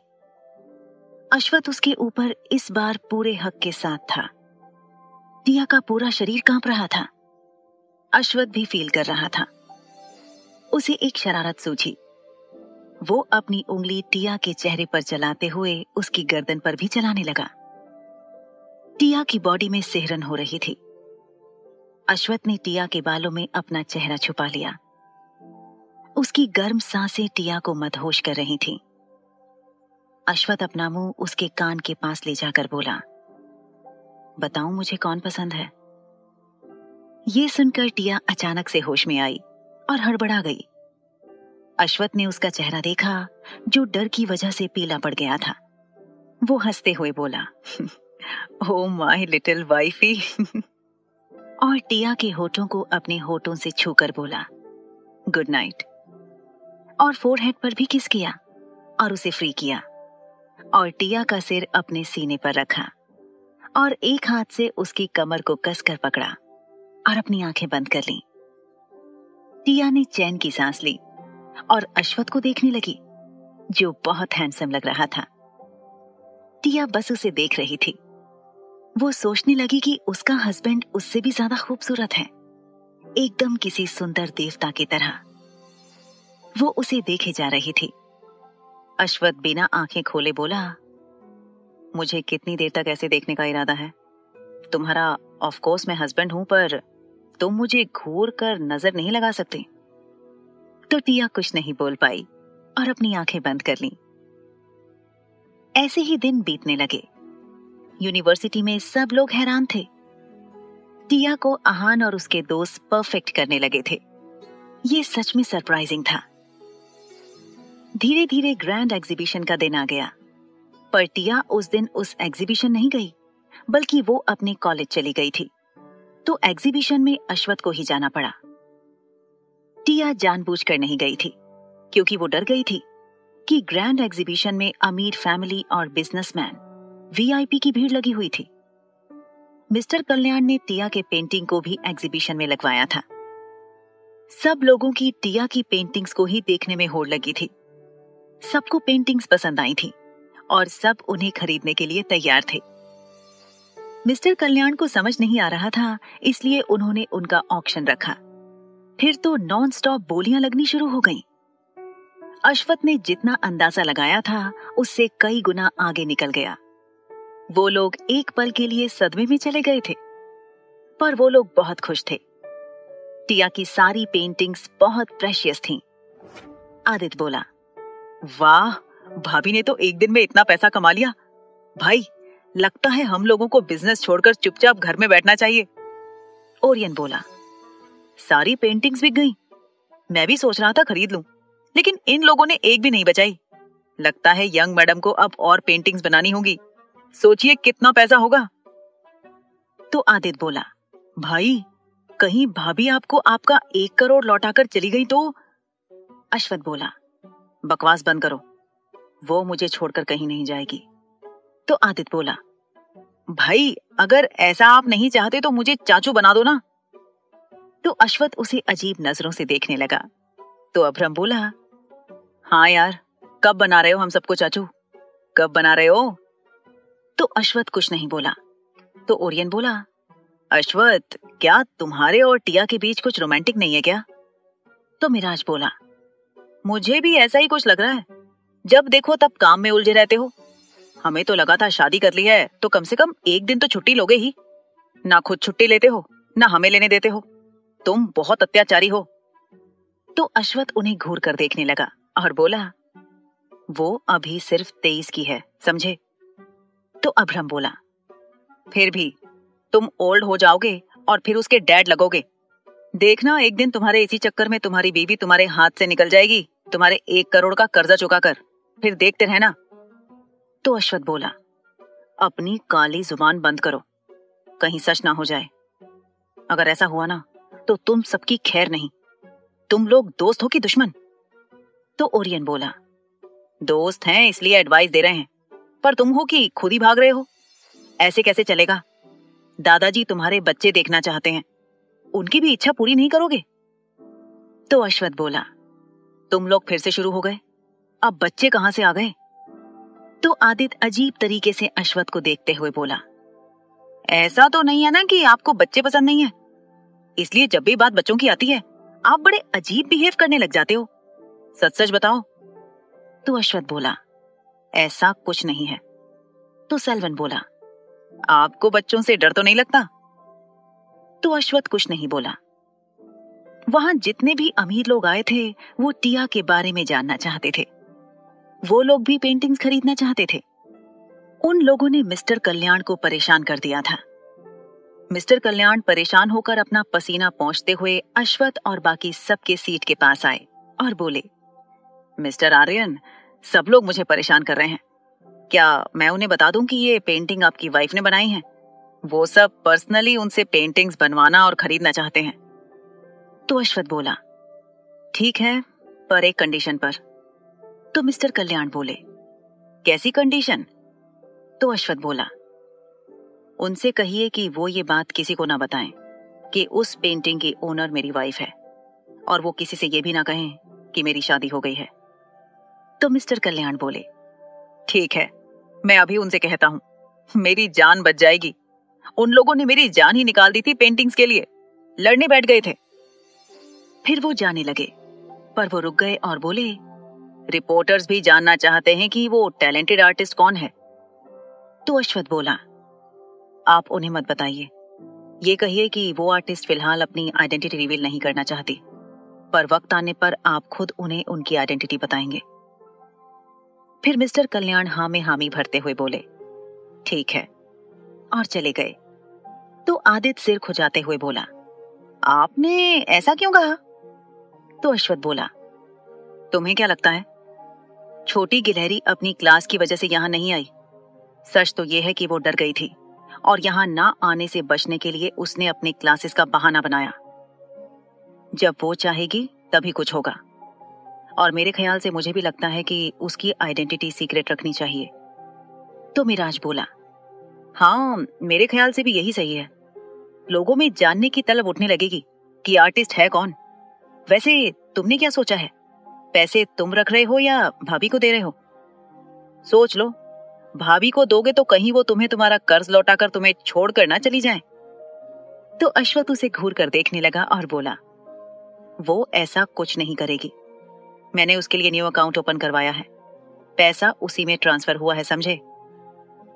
S1: अश्वथ उसके ऊपर इस बार पूरे हक के साथ था। टिया का पूरा शरीर कांप रहा था। अश्वथ भी फील कर रहा था। उसे एक शरारत सूझी। वो अपनी उंगली टिया के चेहरे पर चलाते हुए उसकी गर्दन पर भी चलाने लगा। टिया की बॉडी में सिहरन हो रही थी। अश्वथ ने टिया के बालों में अपना चेहरा छुपा लिया। उसकी गर्म सांसें टिया को मदहोश कर रही थीं। अश्वथ अपना मुंह उसके कान के पास ले जाकर बोला, बताऊं मुझे कौन पसंद है? ये सुनकर टिया अचानक से होश में आई और हड़बड़ा गई। अश्वथ ने उसका चेहरा देखा जो डर की वजह से पीला पड़ गया था। वो हंसते हुए बोला, ओ माय लिटिल वाइफी। और टिया के होठों को अपने होठों से छूकर बोला, गुड नाइट। और फोरहेड पर भी किस किया और उसे फ्री किया और टिया का सिर अपने सीने पर रखा और एक हाथ से उसकी कमर को कसकर पकड़ा और अपनी आंखें बंद कर लीं। टिया ने चैन की सांस ली और अश्वथ को देखने लगी जो बहुत हैंडसम लग रहा था। टिया बस उसे देख रही थी। वो सोचने लगी कि उसका हस्बैंड उससे भी ज्यादा खूबसूरत है, एकदम किसी सुंदर देवता की तरह। वो उसे देखे जा रही थी। अश्वथ बिना आंखें खोले बोला, मुझे कितनी देर तक ऐसे देखने का इरादा है? तुम्हारा ऑफ कोर्स मैं हस्बैंड हूं, पर तुम मुझे घूर कर नजर नहीं लगा सकते। तो टिया कुछ नहीं बोल पाई और अपनी आंखें बंद कर लीं। ऐसे ही दिन बीतने लगे। यूनिवर्सिटी में सब लोग हैरान थे। टिया को आहान और उसके दोस्त परफेक्ट करने लगे थे। ये सच में सरप्राइजिंग था। धीरे धीरे ग्रैंड एग्जीबिशन का दिन आ गया, पर टिया उस दिन उस एग्जीबिशन नहीं गई, बल्कि वो अपने कॉलेज चली गई थी। तो एग्जीबिशन में अश्वथ को ही जाना पड़ा। टिया जानबूझकर नहीं गई थी, क्योंकि वो डर गई थी कि ग्रैंड एग्जीबिशन में अमीर फैमिली और बिजनेसमैन वीआईपी की भीड़ लगी हुई थी। मिस्टर कल्याण ने टिया के पेंटिंग को भी एग्जीबिशन में लगवाया था। सब लोगों की टिया की पेंटिंग्स को ही देखने में होड़ लगी थी। सबको पेंटिंग्स पसंद आई थी और सब उन्हें खरीदने के लिए तैयार थे। मिस्टर कल्याण को समझ नहीं आ रहा था, इसलिए उन्होंने उनका ऑक्शन रखा। फिर तो नॉन स्टॉप बोलियां लगनी शुरू हो गईं। अश्वथ ने जितना अंदाजा लगाया था उससे कई गुना आगे निकल गया। वो लोग एक पल के लिए सदमे में चले गए थे, पर वो लोग बहुत खुश थे। टिया की सारी पेंटिंग्स बहुत प्रेशियस थीं। आदित्य बोला, वाह, भाभी ने तो एक दिन में इतना पैसा कमा लिया। भाई, लगता है हम लोगों को बिजनेस छोड़कर चुपचाप घर में बैठना चाहिए। ओरियन बोला, सारी पेंटिंग्स बिक गईं। मैं भी सोच रहा था खरीद लूं, लेकिन इन लोगों ने एक भी नहीं बचाई। लगता है यंग मैडम को अब और पेंटिंग्स बनानी होगी। सोचिए कितना पैसा होगा। तो आदित्य बोला, भाई, कहीं भाभी आपको आपका 1 करोड़ लौटाकर चली गई तो? अश्वथ बोला, बकवास बंद करो, वो मुझे छोड़कर कहीं नहीं जाएगी। तो आदित्य बोला, भाई, अगर ऐसा आप नहीं चाहते तो मुझे चाचू बना दो ना। तो अश्वथ उसे अजीब नजरों से देखने लगा। तो अभ्रम बोला, हाँ यार, कब बना रहे हो हम सबको चाचू? कब बना रहे हो? तो अश्वथ कुछ नहीं बोला। तो ओरियन बोला, अश्वथ, क्या तुम्हारे और टिया के बीच कुछ रोमांटिक नहीं है क्या? तो मिराज बोला, मुझे भी ऐसा ही कुछ लग रहा है। जब देखो तब काम में उलझे रहते हो। हमें तो लगा था शादी कर ली है तो कम से कम एक दिन तो छुट्टी लोगे ही। ना खुद छुट्टी लेते हो, ना हमें लेने देते हो। तुम बहुत अत्याचारी हो। तो अश्वथ उन्हें घूर कर देखने लगा और बोला, वो अभी सिर्फ 23 की है, समझे? तो अभ्रम बोला, फिर भी तुम ओल्ड हो जाओगे और फिर उसके डैड लगोगे। देखना, एक दिन तुम्हारे इसी चक्कर में तुम्हारी बीवी तुम्हारे हाथ से निकल जाएगी, तुम्हारे 1 करोड़ का कर्जा चुका कर। फिर देखते रहना। तो अश्वथ बोला, अपनी काली जुबान बंद करो, कहीं सच ना हो जाए। अगर ऐसा हुआ ना तो तुम सबकी खैर नहीं। तुम लोग दोस्त हो कि दुश्मन? तो ओरियन बोला, दोस्त हैं इसलिए एडवाइस दे रहे हैं, पर तुम हो कि खुद ही भाग रहे हो? ऐसे कैसे चलेगा? दादाजी तुम्हारे बच्चे देखना चाहते हैं, उनकी भी इच्छा पूरी नहीं करोगे? तो अश्वथ बोला, तुम लोग फिर से शुरू हो गए, अब बच्चे कहां से आ गए? तो आदित्य अजीब तरीके से अश्वथ को देखते हुए बोला, ऐसा तो नहीं है ना कि आपको बच्चे पसंद नहीं है, इसलिए जब भी बात बच्चों की आती है आप बड़े अजीब बिहेव करने लग जाते हो। सच सच बताओ। तो अश्वथ बोला, ऐसा कुछ नहीं है। तो सेल्वन बोला, आपको बच्चों से डर तो नहीं लगता? तो अश्वथ कुछ नहीं बोला। वहां जितने भी अमीर लोग आए थे वो टिया के बारे में जानना चाहते थे। वो लोग भी पेंटिंग्स खरीदना चाहते थे। उन लोगों ने मिस्टर कल्याण को परेशान कर दिया था। मिस्टर कल्याण परेशान होकर अपना पसीना पोंछते हुए अश्वथ और बाकी सबके सीट के पास आए और बोले, मिस्टर आर्यन, सब लोग मुझे परेशान कर रहे हैं। क्या मैं उन्हें बता दूं कि ये पेंटिंग आपकी वाइफ ने बनाई है? वो सब पर्सनली उनसे पेंटिंग्स बनवाना और खरीदना चाहते हैं। तो अश्वथ बोला, ठीक है, पर एक कंडीशन पर। तो मिस्टर कल्याण बोले, कैसी कंडीशन? तो अश्वथ बोला, उनसे कहिए कि वो ये बात किसी को ना बताएं कि उस पेंटिंग की ओनर मेरी वाइफ है, और वो किसी से ये भी ना कहें कि मेरी शादी हो गई है। तो मिस्टर कल्याण बोले, ठीक है, मैं अभी उनसे कहता हूं, मेरी जान बच जाएगी। उन लोगों ने मेरी जान ही निकाल दी थी पेंटिंग्स के लिए, लड़ने बैठ गए थे। फिर वो जाने लगे, पर वो रुक गए और बोले, रिपोर्टर्स भी जानना चाहते हैं कि वो टैलेंटेड आर्टिस्ट कौन है। तो अश्वथ बोला, आप उन्हें मत बताइए। ये कहिए कि वो आर्टिस्ट फिलहाल अपनी आइडेंटिटी रिवील नहीं करना चाहती, पर वक्त आने पर आप खुद उन्हें उनकी आइडेंटिटी बताएंगे। फिर मिस्टर कल्याण हाँ में हामी भरते हुए बोले, ठीक है, और चले गए। तो आदित्य सिर खुजाते हुए बोला, आपने ऐसा क्यों कहा? तो अश्वथ बोला, तुम्हें क्या लगता है, छोटी गिलहरी अपनी क्लास की वजह से यहां नहीं आई? सच तो यह है कि वो डर गई थी और यहां ना आने से बचने के लिए उसने अपने क्लासेस का बहाना बनाया। जब वो चाहेगी तभी कुछ होगा, और मेरे ख्याल से मुझे भी लगता है कि उसकी आइडेंटिटी सीक्रेट रखनी चाहिए। तो मिराज बोला, हाँ, मेरे ख्याल से भी यही सही है। लोगों में जानने की तलब उठने लगेगी कि आर्टिस्ट है कौन। वैसे तुमने क्या सोचा है? पैसे तुम रख रहे हो या भाभी को दे रहे हो? सोच लो, भाभी को दोगे तो कहीं वो तुम्हें तुम्हारा कर्ज लौटाकर तुम्हें छोड़कर ना चली जाए। तो अश्वथ उसे घूर कर देखने लगा और बोला, वो ऐसा कुछ नहीं करेगी। मैंने उसके लिए न्यू अकाउंट ओपन करवाया है, पैसा उसी में ट्रांसफर हुआ है, समझे?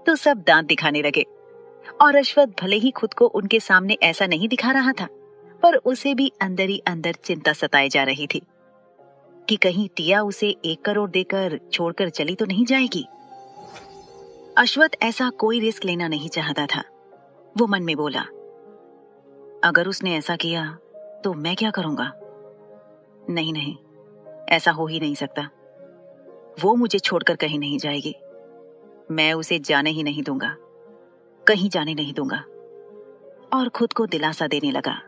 S1: तो सब दांत दिखाने लगे, और अश्वथ भले ही खुद को उनके सामने ऐसा नहीं दिखा रहा था, पर उसे भी अंदर ही अंदर चिंता सताई जा रही थी कि कहीं टिया उसे 1 करोड़ देकर छोड़कर चली तो नहीं जाएगी। अश्वथ ऐसा कोई रिस्क लेना नहीं चाहता था। वो मन में बोला, अगर उसने ऐसा किया तो मैं क्या करूंगा? नहीं नहीं, ऐसा हो ही नहीं सकता। वो मुझे छोड़कर कहीं नहीं जाएगी। मैं उसे जाने ही नहीं दूंगा, कहीं जाने नहीं दूंगा। और खुद को दिलासा देने लगा।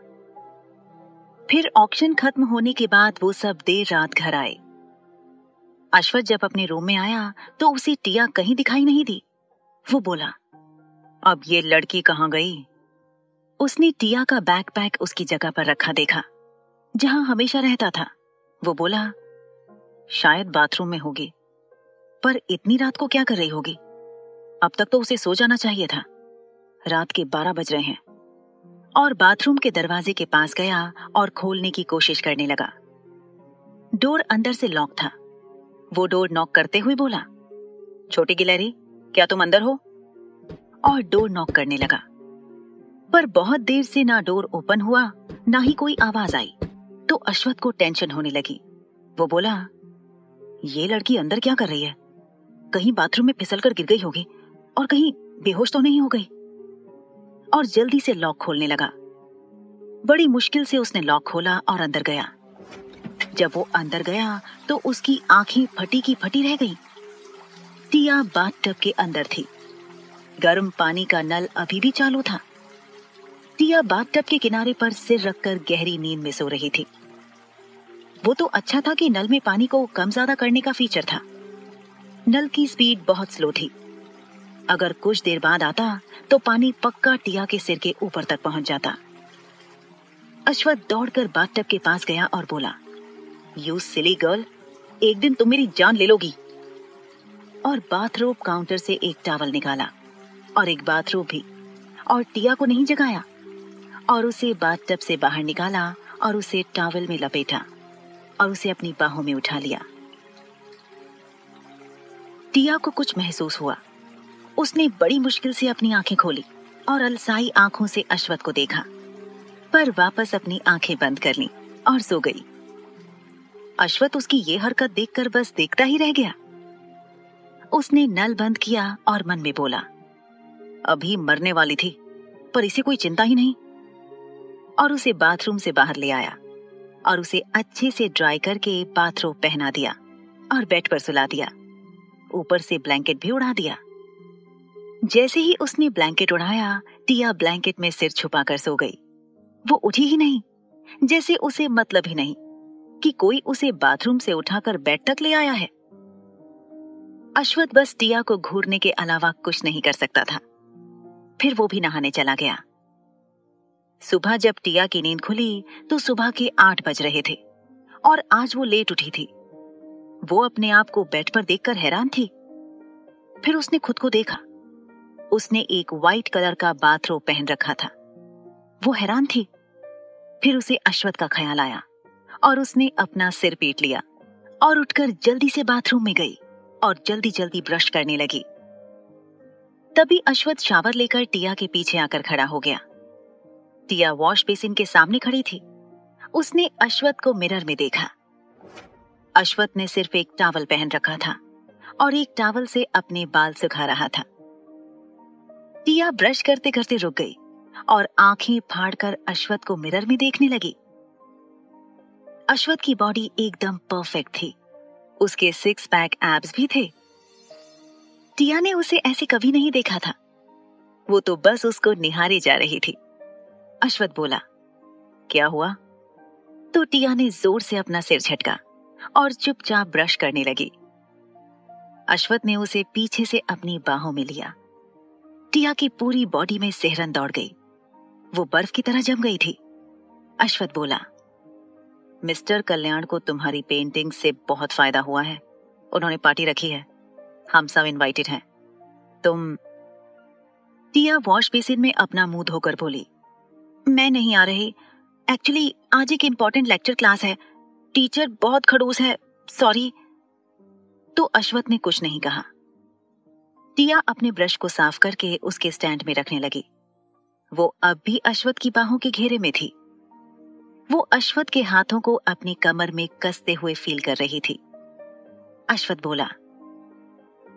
S1: फिर ऑक्शन खत्म होने के बाद वो सब देर रात घर आए। अश्वथ जब अपने रूम में आया तो उसे टिया कहीं दिखाई नहीं दी। वो बोला, अब ये लड़की कहाँ गई? उसने टिया का बैकपैक उसकी जगह पर रखा देखा, जहां हमेशा रहता था। वो बोला, शायद बाथरूम में होगी, पर इतनी रात को क्या कर रही होगी? अब तक तो उसे सो जाना चाहिए था। रात के 12 बज रहे हैं। और बाथरूम के दरवाजे के पास गया और खोलने की कोशिश करने लगा। डोर अंदर से लॉक था। वो डोर नॉक करते हुए बोला, छोटी गिलहरी, क्या तुम अंदर हो? और डोर नॉक करने लगा, पर बहुत देर से ना डोर ओपन हुआ ना ही कोई आवाज आई। तो अश्वथ को टेंशन होने लगी। वो बोला, ये लड़की अंदर क्या कर रही है? कहीं बाथरूम में फिसलकर गिर गई होगी, और कहीं बेहोश तो नहीं हो गई। और जल्दी से लॉक खोलने लगा। बड़ी मुश्किल से उसने लॉक खोला और अंदर गया। जब वो अंदर गया तो उसकी आंखें फटी की फटी रह गईं। टिया बाथटब के अंदर थी। गर्म पानी का नल अभी भी चालू था। टिया बाथटब के किनारे पर सिर रखकर गहरी नींद में सो रही थी। वो तो अच्छा था कि नल में पानी को कम ज्यादा करने का फीचर था। नल की स्पीड बहुत स्लो थी। अगर कुछ देर बाद आता तो पानी पक्का टिया के सिर के ऊपर तक पहुंच जाता। अश्वथ दौड़कर बाथटब के पास गया और बोला, यू सिली गर्ल, एक दिन तुम मेरी जान ले लोगी। और बाथरोब काउंटर से एक टॉवल निकाला और एक बाथरोब भी, और टिया को नहीं जगाया, और उसे बाथटब से बाहर निकाला और उसे टॉवल में लपेटा और उसे अपनी बाहों में उठा लिया। टिया को कुछ महसूस हुआ। उसने बड़ी मुश्किल से अपनी आंखें खोली और अलसाई आंखों से अश्वथ को देखा, पर वापस अपनी आंखें बंद कर लीं और सो गई। अश्वथ उसकी ये हरकत देखकर बस देखता ही रह गया। उसने नल बंद किया और मन में बोला, अभी मरने वाली थी पर इसे कोई चिंता ही नहीं। और उसे बाथरूम से बाहर ले आया और उसे अच्छे से ड्राई करके बाथरोब पहना दिया और बेड पर सुला दिया। ऊपर से ब्लैंकेट भी उड़ा दिया। जैसे ही उसने ब्लैंकेट उड़ाया, टिया ब्लैंकेट में सिर छुपाकर सो गई। वो उठी ही नहीं, जैसे उसे मतलब ही नहीं कि कोई उसे बाथरूम से उठाकर बेड तक ले आया है। अश्वथ बस टिया को घूरने के अलावा कुछ नहीं कर सकता था। फिर वो भी नहाने चला गया। सुबह जब टिया की नींद खुली तो सुबह के 8 बज रहे थे और आज वो लेट उठी थी। वो अपने आप को बेड पर देखकर हैरान थी। फिर उसने खुद को देखा। उसने एक व्हाइट कलर का बाथरोब पहन रखा था। वो हैरान थी। फिर उसे अश्वथ का ख्याल आया और उसने अपना सिर पीट लिया और उठकर जल्दी से बाथरूम में गई और जल्दी जल्दी ब्रश करने लगी। तभी अश्वथ शावर लेकर टिया के पीछे आकर खड़ा हो गया। टिया वॉश बेसिन के सामने खड़ी थी। उसने अश्वथ को मिरर में देखा। अश्वथ ने सिर्फ एक टॉवल पहन रखा था और एक टॉवल से अपने बाल सुखा रहा था। टिया ब्रश करते करते रुक गई और आंखें फाड़कर अश्वथ को मिरर में देखने लगी। अश्वथ की बॉडी एकदम परफेक्ट थी। उसके 6 पैक एब्स भी थे। टिया ने उसे ऐसे कभी नहीं देखा था। वो तो बस उसको निहारे जा रही थी। अश्वथ बोला, क्या हुआ? तो टिया ने जोर से अपना सिर झटका और चुपचाप ब्रश करने लगी। अश्वथ ने उसे पीछे से अपनी बाहों में लिया। टिया की पूरी बॉडी में सिहरन दौड़ गई। वो बर्फ की तरह जम गई थी। अश्वथ बोला, मिस्टर कल्याण को तुम्हारी पेंटिंग से बहुत फायदा हुआ है। उन्होंने पार्टी रखी है। हम सब इनवाइटेड हैं। तुम? टिया वॉश बेसिन में अपना मुंह धोकर बोली, मैं नहीं आ रही। एक्चुअली आज एक इम्पोर्टेंट लेक्चर क्लास है। टीचर बहुत खड़ूस है, सॉरी। तो अश्वथ ने कुछ नहीं कहा। टिया अपने ब्रश को साफ करके उसके स्टैंड में रखने लगी। वो अब भी अश्वथ की बाहों के घेरे में थी। वो अश्वथ के हाथों को अपनी कमर में कसते हुए फील कर रही थी। अश्वथ बोला,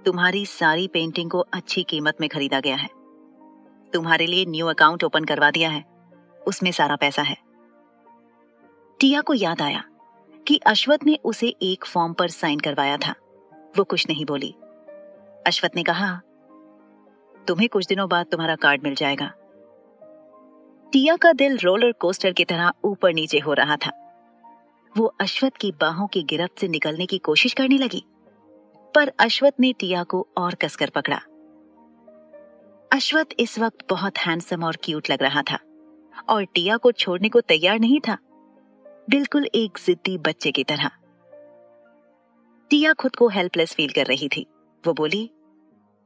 S1: तुम्हारी सारी पेंटिंग को अच्छी कीमत में खरीदा गया है। तुम्हारे लिए न्यू अकाउंट ओपन करवा दिया है। उसमें सारा पैसा है। टिया को याद आया कि अश्वथ ने उसे एक फॉर्म पर साइन करवाया था। वो कुछ नहीं बोली। अश्वथ ने कहा, तुम्हें कुछ दिनों बाद तुम्हारा कार्ड मिल जाएगा। टिया का दिल रोलर कोस्टर की तरह ऊपर नीचे हो रहा था। वो अश्वथ की बाहों की गिरफ्त से निकलने की कोशिश करने लगी, पर अश्वथ ने टिया को और कसकर पकड़ा। अश्वथ इस वक्त बहुत हैंडसम और क्यूट लग रहा था और टिया को छोड़ने को तैयार नहीं था, बिल्कुल एक जिद्दी बच्चे की तरह। टिया खुद को हेल्पलेस फील कर रही थी। वो बोली,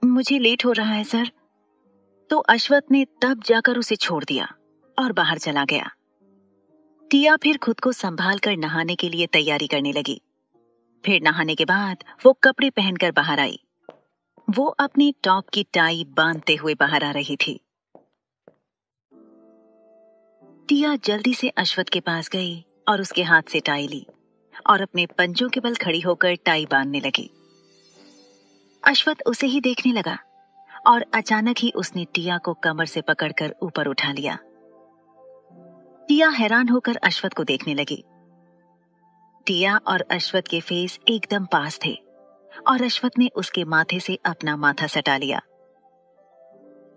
S1: मुझे लेट हो रहा है सर। तो अश्वथ ने तब जाकर उसे छोड़ दिया और बाहर चला गया। टिया फिर खुद को संभाल कर नहाने के लिए तैयारी करने लगी। फिर नहाने के बाद वो कपड़े पहनकर बाहर आई। वो अपनी टॉप की टाई बांधते हुए बाहर आ रही थी। टिया जल्दी से अश्वथ के पास गई और उसके हाथ से टाई ली और अपने पंजों के बल खड़ी होकर टाई बांधने लगी। अश्वथ उसे ही देखने लगा और अचानक ही उसने टिया को कमर से पकड़कर ऊपर उठा लिया। टिया हैरान होकर अश्वथ को देखने लगी। टिया और अश्वथ के फेस एकदम पास थे और अश्वथ ने उसके माथे से अपना माथा सटा लिया।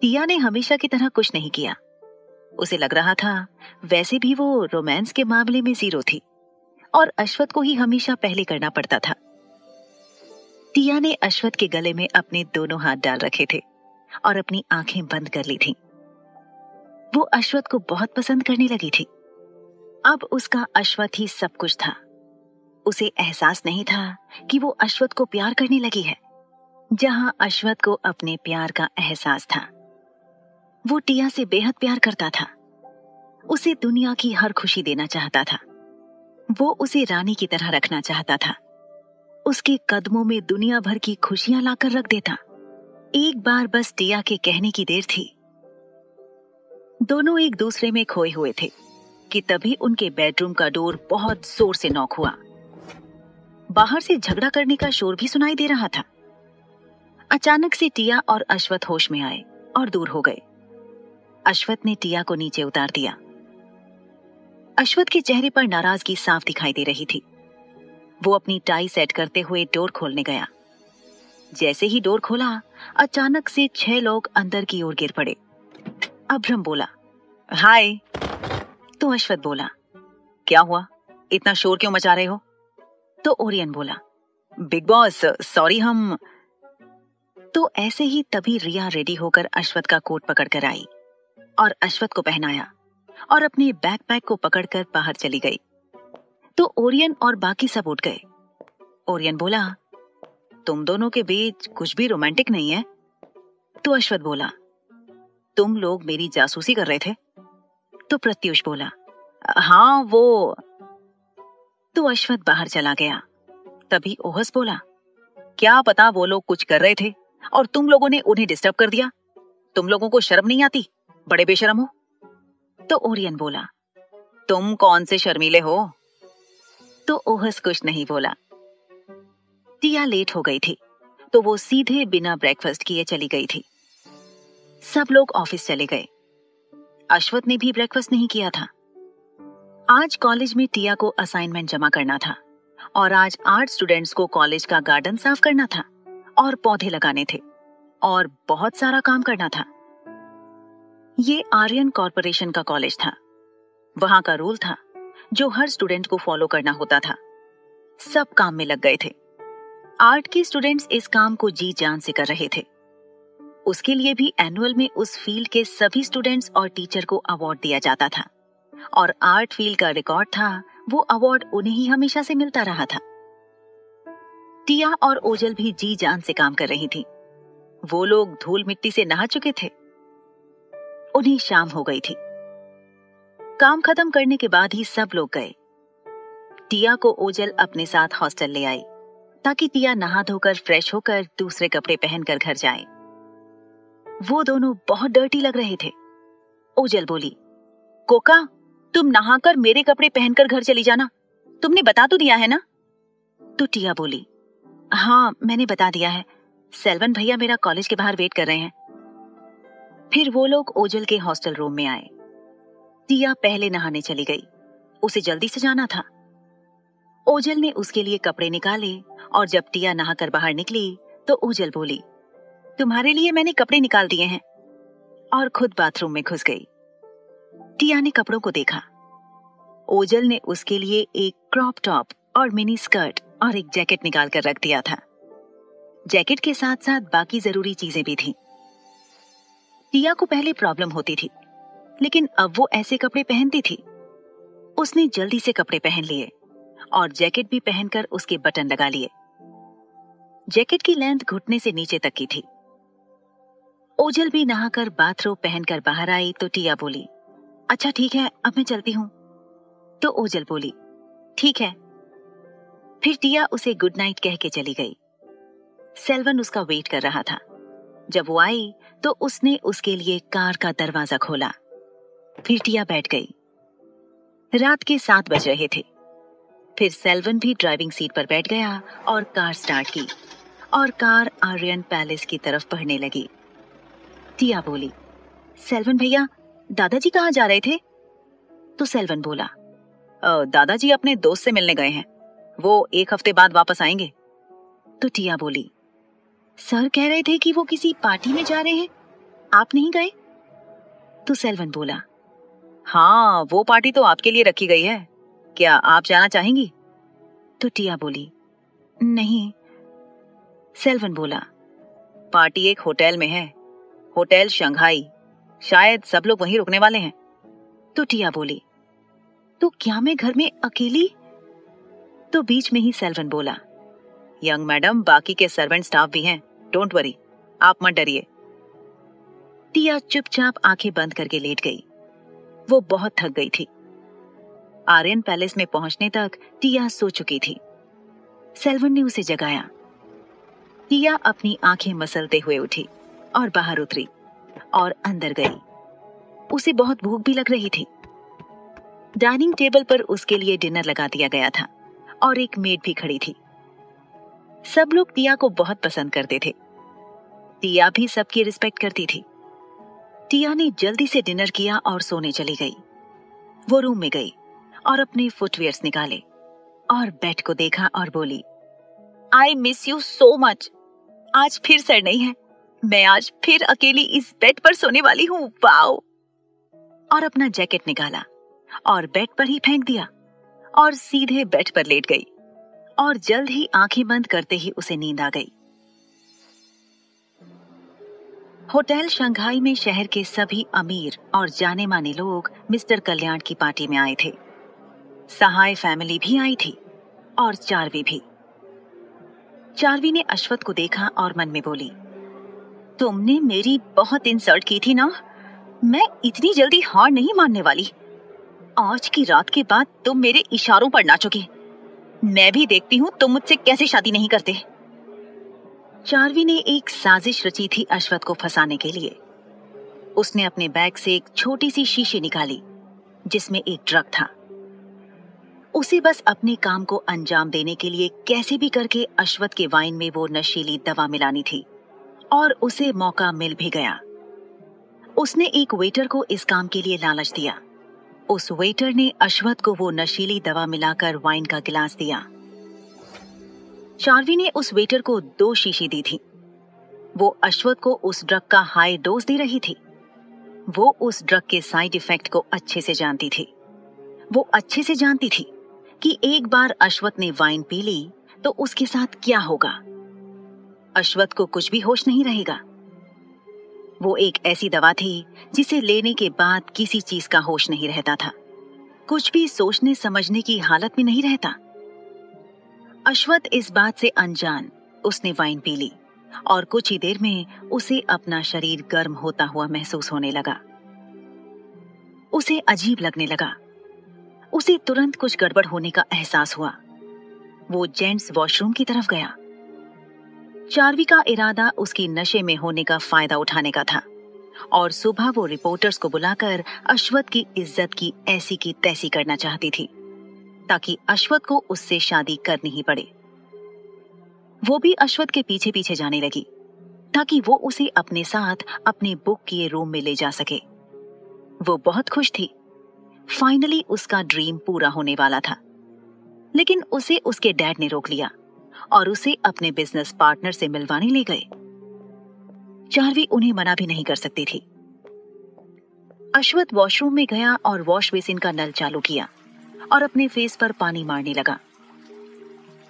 S1: टिया ने हमेशा की तरह कुछ नहीं किया। उसे लग रहा था वैसे भी वो रोमांस के मामले में जीरो थी और अश्वथ को ही हमेशा पहले करना पड़ता था। टिया ने अश्वथ के गले में अपने दोनों हाथ डाल रखे थे और अपनी आंखें बंद कर ली थीं। वो अश्वथ को बहुत पसंद करने लगी थी। अब उसका अश्वथ ही सब कुछ था। उसे एहसास नहीं था कि वो अश्वथ को प्यार करने लगी है, जहां अश्वथ को अपने प्यार का एहसास था। वो टिया से बेहद प्यार करता था। उसे दुनिया की हर खुशी देना चाहता था। वो उसे रानी की तरह रखना चाहता था। उसके कदमों में दुनिया भर की खुशियां लाकर रख देता। एक बार बस टिया के कहने की देर थी। दोनों एक दूसरे में खोए हुए थे। कि तभी उनके बेडरूम का डोर बहुत जोर से नॉक हुआ। बाहर से झगड़ा करने का शोर भी सुनाई दे रहा था। अचानक से टिया और अश्वथ होश में आए और दूर हो गए। अश्वथ ने टिया को नीचे उतार दिया। अश्वथ के चेहरे पर नाराजगी साफ दिखाई दे रही थी। वो अपनी टाई सेट करते हुए डोर खोलने गया। जैसे ही डोर खोला, अचानक से 6 लोग अंदर की ओर गिर पड़े। अभ्रम बोला, हाय। तो अश्वथ बोला, क्या हुआ, इतना शोर क्यों मचा रहे हो? तो ओरियन बोला, बिग बॉस सॉरी हम। तो ऐसे ही तभी रिया रेडी होकर अश्वथ का कोट पकड़कर आई और अश्वथ को पहनाया और अपने बैकपैक को पकड़कर बाहर चली गई। तो ओरियन और बाकी सब उठ गए। ओरियन बोला, तुम दोनों के बीच कुछ भी रोमांटिक नहीं है? तो अश्वथ बोला, तुम लोग मेरी जासूसी कर रहे थे? तो प्रत्युष बोला, हाँ वो। तो अश्वथ बाहर चला गया। तभी ओहस बोला, क्या पता वो लोग कुछ कर रहे थे और तुम लोगों ने उन्हें डिस्टर्ब कर दिया। तुम लोगों को शर्म नहीं आती? बड़े बेशरम हो। तो ओरियन बोला, तुम कौन से शर्मीले हो? तो ओहस कुछ नहीं बोला। टिया लेट हो गई थी तो वो सीधे बिना ब्रेकफास्ट किए चली गई थी। सब लोग ऑफिस चले गए। अश्वथ ने भी ब्रेकफास्ट नहीं किया था। आज कॉलेज में टिया को असाइनमेंट जमा करना था और आज 8 स्टूडेंट्स को कॉलेज का गार्डन साफ करना था और पौधे लगाने थे और बहुत सारा काम करना था। ये आर्यन कॉरपोरेशन का कॉलेज था। वहां का रूल था जो हर स्टूडेंट को फॉलो करना होता था। सब काम में लग गए थे। आर्ट के स्टूडेंट्स इस काम को जी जान से कर रहे थे। उसके लिए भी एनुअल में उस फील्ड के सभी स्टूडेंट्स और टीचर को अवार्ड दिया जाता था और आर्ट फील्ड का रिकॉर्ड था, वो अवार्ड उन्हें ही हमेशा से मिलता रहा था। टिया और ओजल भी जी जान से काम कर रही थी। वो लोग धूल मिट्टी से नहा चुके थे। उन्हें शाम हो गई थी। काम खत्म करने के बाद ही सब लोग गए। टिया को ओजल अपने साथ हॉस्टल ले आई ताकि टिया नहा धोकर फ्रेश होकर दूसरे कपड़े पहनकर घर जाए। वो दोनों बहुत डर्टी लग रहे थे। ओजल बोली, कोका, तुम नहाकर मेरे कपड़े पहनकर घर चली जाना। तुमने बता तो दिया है ना? तो टिया बोली, हाँ मैंने बता दिया है। सेल्वन भैया मेरा कॉलेज के बाहर वेट कर रहे हैं। फिर वो लोग ओजल के हॉस्टल रूम में आए। टिया पहले नहाने चली गई। उसे जल्दी से जाना था। ओजल ने उसके लिए कपड़े निकाले और जब टिया नहाकर बाहर निकली तो ओजल बोली, तुम्हारे लिए मैंने कपड़े निकाल दिए हैं, और खुद बाथरूम में घुस गई। टिया ने कपड़ों को देखा। ओजल ने उसके लिए एक क्रॉप टॉप और मिनी स्कर्ट और एक जैकेट निकाल कर रख दिया था। जैकेट के साथ साथ बाकी जरूरी चीजें भी थीं। टिया को पहले प्रॉब्लम होती थी, लेकिन अब वो ऐसे कपड़े पहनती थी। उसने जल्दी से कपड़े पहन लिए और जैकेट भी पहनकर उसके बटन लगा लिए। जैकेट की लेंथ घुटने से नीचे तक की थी। ओजल भी नहाकर बाथरोब पहनकर बाहर आई तो टिया बोली, अच्छा ठीक है, अब मैं चलती हूँ। तो ओजल बोली, ठीक है। फिर टिया उसे गुड नाइट कह के चली गई। सेल्वन उसका वेट कर रहा था। जब वो आई तो उसने उसके लिए कार का दरवाजा खोला। फिर टिया बैठ गई। रात के 7 बज रहे थे। फिर सेल्वन भी ड्राइविंग सीट पर बैठ गया और कार स्टार्ट की और कार आर्यन पैलेस की तरफ बढ़ने लगी। टिया बोली, सेल्वन भैया, दादाजी कहाँ जा रहे थे? तो सेल्वन बोला, दादाजी अपने दोस्त से मिलने गए हैं, वो 1 हफ्ते बाद वापस आएंगे। तो टिया बोली, सर कह रहे थे कि वो किसी पार्टी में जा रहे हैं, आप नहीं गए? तो सेल्वन बोला, हाँ वो पार्टी तो आपके लिए रखी गई है, क्या आप जाना चाहेंगी? तो टिया बोली, नहीं। सेल्वन बोला, पार्टी एक होटल में है, होटल शंघाई, शायद सब लोग वहीं रुकने वाले हैं। तो टिया बोली, तो क्या मैं घर में अकेली? तो बीच में ही सेल्वन बोला, यंग मैडम, बाकी के सर्वेंट स्टाफ भी हैं, डोंट वरी, आप मत डरिए। टिया चुपचाप आंखें बंद करके लेट गई। वो बहुत थक गई थी। आर्यन पैलेस में पहुंचने तक टिया सो चुकी थी। सेल्वन ने उसे जगाया। टिया अपनी आंखें मसलते हुए उठी और बाहर उतरी और अंदर गई। उसे बहुत भूख भी लग रही थी। डाइनिंग टेबल पर उसके लिए डिनर लगा दिया गया था और एक मेड भी खड़ी थी। सब लोग टिया को बहुत पसंद करते थे। टिया भी सबकी रिस्पेक्ट करती थी। टिया ने जल्दी से डिनर किया और सोने चली गई। वो रूम में गई और अपने फुटवियर्स निकाले और बेड को देखा और बोली, I miss you so much. आज फिर सर नहीं है, मैं आज फिर अकेली इस बेड पर सोने वाली हूँ। वाओ। और अपना जैकेट निकाला और बेड पर ही फेंक दिया और सीधे बेड पर लेट गई और जल्द ही आंखें बंद करते ही उसे नींद आ गई। होटल शंघाई में शहर के सभी अमीर और जाने माने लोग मिस्टर कल्याण की पार्टी में आए थे। सहाय फैमिली भी आई थी और चार्वी भी। चार्वी ने अश्वथ को देखा और मन में बोली, तुमने मेरी बहुत इंसल्ट की थी ना, मैं इतनी जल्दी हार नहीं मानने वाली। आज की रात के बाद तुम मेरे इशारों पर नाचोगे। मैं भी देखती हूँ तुम मुझसे कैसे शादी नहीं करते। चार्वी ने एक साजिश रची थी अश्वथ को फंसाने के लिए। उसने अपने बैग से एक छोटी सी शीशी निकाली जिसमें एक ड्रग था। उसे बस अपने काम को अंजाम देने के लिए कैसे भी करके अश्वथ के वाइन में वो नशीली दवा मिलानी थी और उसे मौका मिल भी गया। उसने एक वेटर को इस काम के लिए लालच दिया। उस वेटर ने अश्वथ को वो नशीली दवा मिलाकर वाइन का गिलास दिया। चार्वी ने उस वेटर को 2 शीशी दी थी। वो अश्वथ को उस ड्रग का हाई डोज दे रही थी। वो उस ड्रग के साइड इफेक्ट को अच्छे से जानती थी। वो अच्छे से जानती थी कि एक बार अश्वथ ने वाइन पी ली तो उसके साथ क्या होगा। अश्वथ को कुछ भी होश नहीं रहेगा। वो एक ऐसी दवा थी जिसे लेने के बाद किसी चीज का होश नहीं रहता था, कुछ भी सोचने समझने की हालत में नहीं रहता। अश्वथ इस बात से अनजान उसने वाइन पी ली और कुछ ही देर में उसे अपना शरीर गर्म होता हुआ महसूस होने लगा। उसे अजीब लगने लगा। उसे तुरंत कुछ गड़बड़ होने का एहसास हुआ। वो जेंट्स वॉशरूम की तरफ गया। चार्वी का इरादा उसकी नशे में होने का फायदा उठाने का था और सुबह वो रिपोर्टर्स को बुलाकर अश्वथ की इज्जत की ऐसी की तैसी करना चाहती थी ताकि अश्वथ को उससे शादी करनी ही पड़े। वो भी अश्वथ के पीछे पीछे जाने लगी ताकि वो उसे अपने साथ अपने बुक किए रूम में ले जा सके। वो बहुत खुश थी। फाइनली उसका ड्रीम पूरा होने वाला था। लेकिन उसे उसके डैड ने रोक लिया और उसे अपने बिजनेस पार्टनर से मिलवाने ले गए। चार्वी उन्हें मना भी नहीं कर सकती थी। अश्वथ वॉशरूम में गया और वॉश बेसिन का नल चालू किया और अपने फेस पर पानी मारने लगा।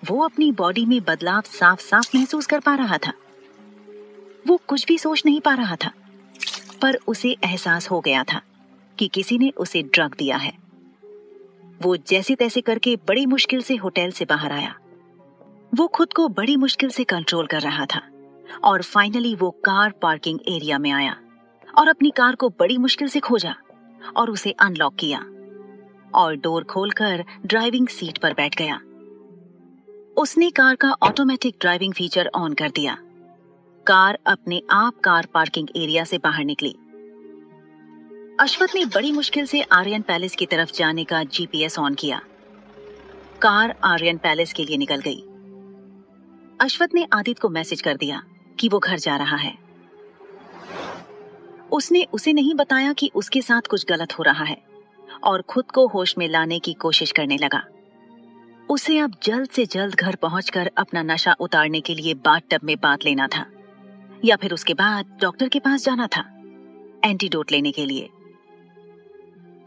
S1: वो अपनी बॉडी में बदलाव साफ साफ महसूस कर पा रहा था। वो कुछ भी सोच नहीं पा रहा था, पर उसे एहसास हो गया था कि किसी ने उसे ड्रग दिया है। वो जैसे तैसे करके बड़ी मुश्किल से होटल से बाहर आया। वो खुद को बड़ी मुश्किल से कंट्रोल कर रहा था और फाइनली वो कार पार्किंग एरिया में आया और अपनी कार को बड़ी मुश्किल से खोजा और उसे अनलॉक किया और डोर खोलकर ड्राइविंग सीट पर बैठ गया। उसने कार का ऑटोमेटिक ड्राइविंग फीचर ऑन कर दिया। कार अपने आप कार पार्किंग एरिया से बाहर निकली। अश्वथ ने बड़ी मुश्किल से आर्यन पैलेस की तरफ जाने का जीपीएस ऑन किया। कार आर्यन पैलेस के लिए निकल गई। अश्वथ ने आदित्य को मैसेज कर दिया कि वो घर जा रहा है। उसने उसे नहीं बताया कि उसके साथ कुछ गलत हो रहा है और खुद को होश में लाने की कोशिश करने लगा। उसे अब जल्द से जल्द घर पहुंचकर अपना नशा उतारने के लिए बाथटब में बांध लेना था या फिर उसके बाद डॉक्टर के पास जाना था एंटीडोट लेने के लिए।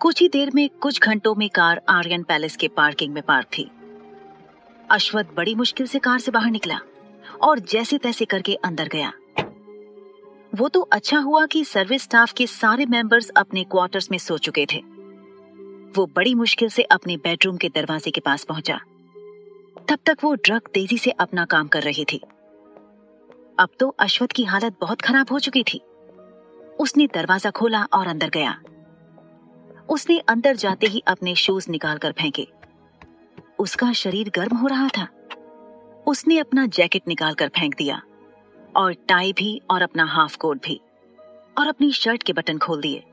S1: कुछ ही देर में, कुछ घंटों में कार आर्यन पैलेस के पार्किंग में पार्क थी। अश्वथ बड़ी मुश्किल से कार से बाहर निकला और जैसे तैसे करके अंदर गया। वो तो अच्छा हुआ कि सर्विस स्टाफ के सारे मेंबर्स अपने क्वार्टर्स में सो चुके थे। वो बड़ी मुश्किल से अपने बेडरूम के दरवाजे के पास पहुंचा। तब तक वो ड्रग तेजी से अपना काम कर रही थी। अब तो अश्वथ की हालत बहुत खराब हो चुकी थी। उसने दरवाजा खोला और अंदर गया। उसने अंदर जाते ही अपने शूज निकालकर फेंके। उसका शरीर गर्म हो रहा था। उसने अपना जैकेट निकालकर फेंक दिया और टाई भी और अपना हाफ कोट भी और अपनी शर्ट के बटन खोल दिए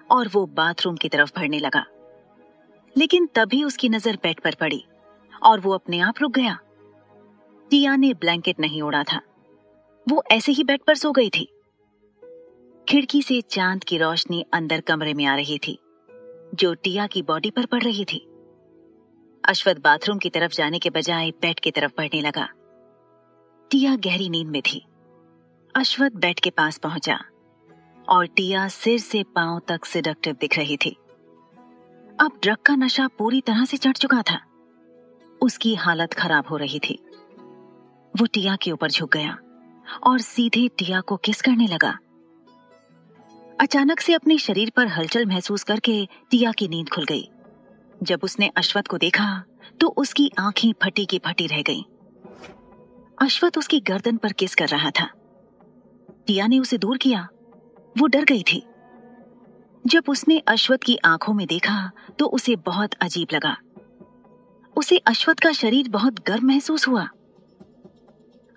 S1: और वो बाथरूम की तरफ बढ़ने लगा। लेकिन तभी उसकी नजर बेड पर पड़ी और वो अपने आप रुक गया। टिया ने ब्लैंकेट नहीं ओढ़ा था, वो ऐसे ही बेड पर सो गई थी। खिड़की से चांद की रोशनी अंदर कमरे में आ रही थी, जो टिया की बॉडी पर पड़ रही थी। अश्वथ बाथरूम की तरफ जाने के बजाय बेड की तरफ बढ़ने लगा। टिया गहरी नींद में थी। अश्वथ बेड के पास पहुंचा और टिया सिर से पांव तक सेडक्टिव दिख रही थी। अब ड्रग का नशा पूरी तरह से चढ़ चुका था। उसकी हालत खराब हो रही थी। वो टिया के ऊपर झुक गया और सीधे टिया को किस करने लगा। अचानक से अपने शरीर पर हलचल महसूस करके टिया की नींद खुल गई। जब उसने अश्वथ को देखा तो उसकी आंखें फटी की फटी रह गईं। अश्वथ उसकी गर्दन पर किस कर रहा था। टिया ने उसे दूर किया। वो डर गई थी। जब उसने अश्वथ की आंखों में देखा तो उसे बहुत अजीब लगा। उसे अश्वथ का शरीर बहुत गर्म महसूस हुआ।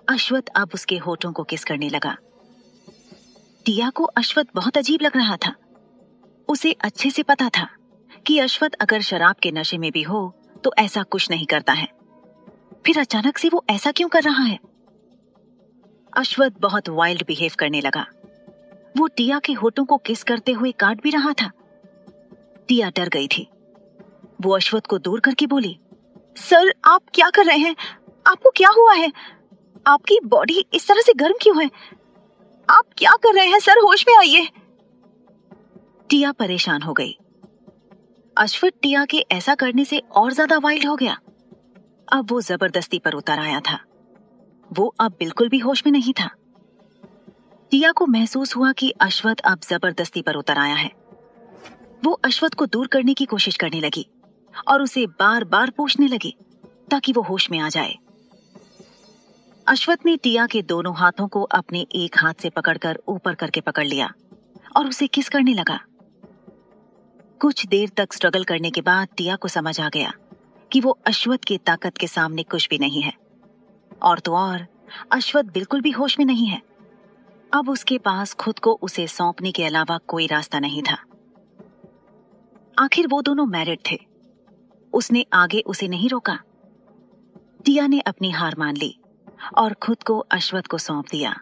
S1: अश्वथ अब उसके होठों को किस करने लगा। टिया को अश्वथ बहुत अजीब लग रहा था। उसे अच्छे से पता था कि अश्वथ अगर शराब के नशे में भी हो तो ऐसा कुछ नहीं करता है। फिर अचानक से वो ऐसा क्यों कर रहा है। अश्वथ बहुत वाइल्ड बिहेव करने लगा। वो टिया के होठों को किस करते हुए काट भी रहा था। टिया डर गई थी। वो अश्वथ को दूर करके बोली, सर आप क्या कर रहे हैं? आपको क्या हुआ है? आपकी बॉडी इस तरह से गर्म क्यों है? आप क्या कर रहे हैं सर? होश में आइए। टिया परेशान हो गई। अश्वथ टिया के ऐसा करने से और ज्यादा वाइल्ड हो गया। अब वो जबरदस्ती पर उतर आया था। वो अब बिल्कुल भी होश में नहीं था। टिया को महसूस हुआ कि अश्वथ अब जबरदस्ती पर उतर आया है। वो अश्वथ को दूर करने की कोशिश करने लगी और उसे बार बार पूछने लगी ताकि वो होश में आ जाए। अश्वथ ने टिया के दोनों हाथों को अपने एक हाथ से पकड़कर ऊपर करके पकड़ लिया और उसे किस करने लगा। कुछ देर तक स्ट्रगल करने के बाद टिया को समझ आ गया कि वो अश्वथ की ताकत के सामने कुछ भी नहीं है। और तो और अश्वथ बिल्कुल भी होश में नहीं है। अब उसके पास खुद को उसे सौंपने के अलावा कोई रास्ता नहीं था। आखिर वो दोनों मैरिड थे। उसने आगे उसे नहीं रोका। टिया ने अपनी हार मान ली और खुद को अश्वथ को सौंप दिया।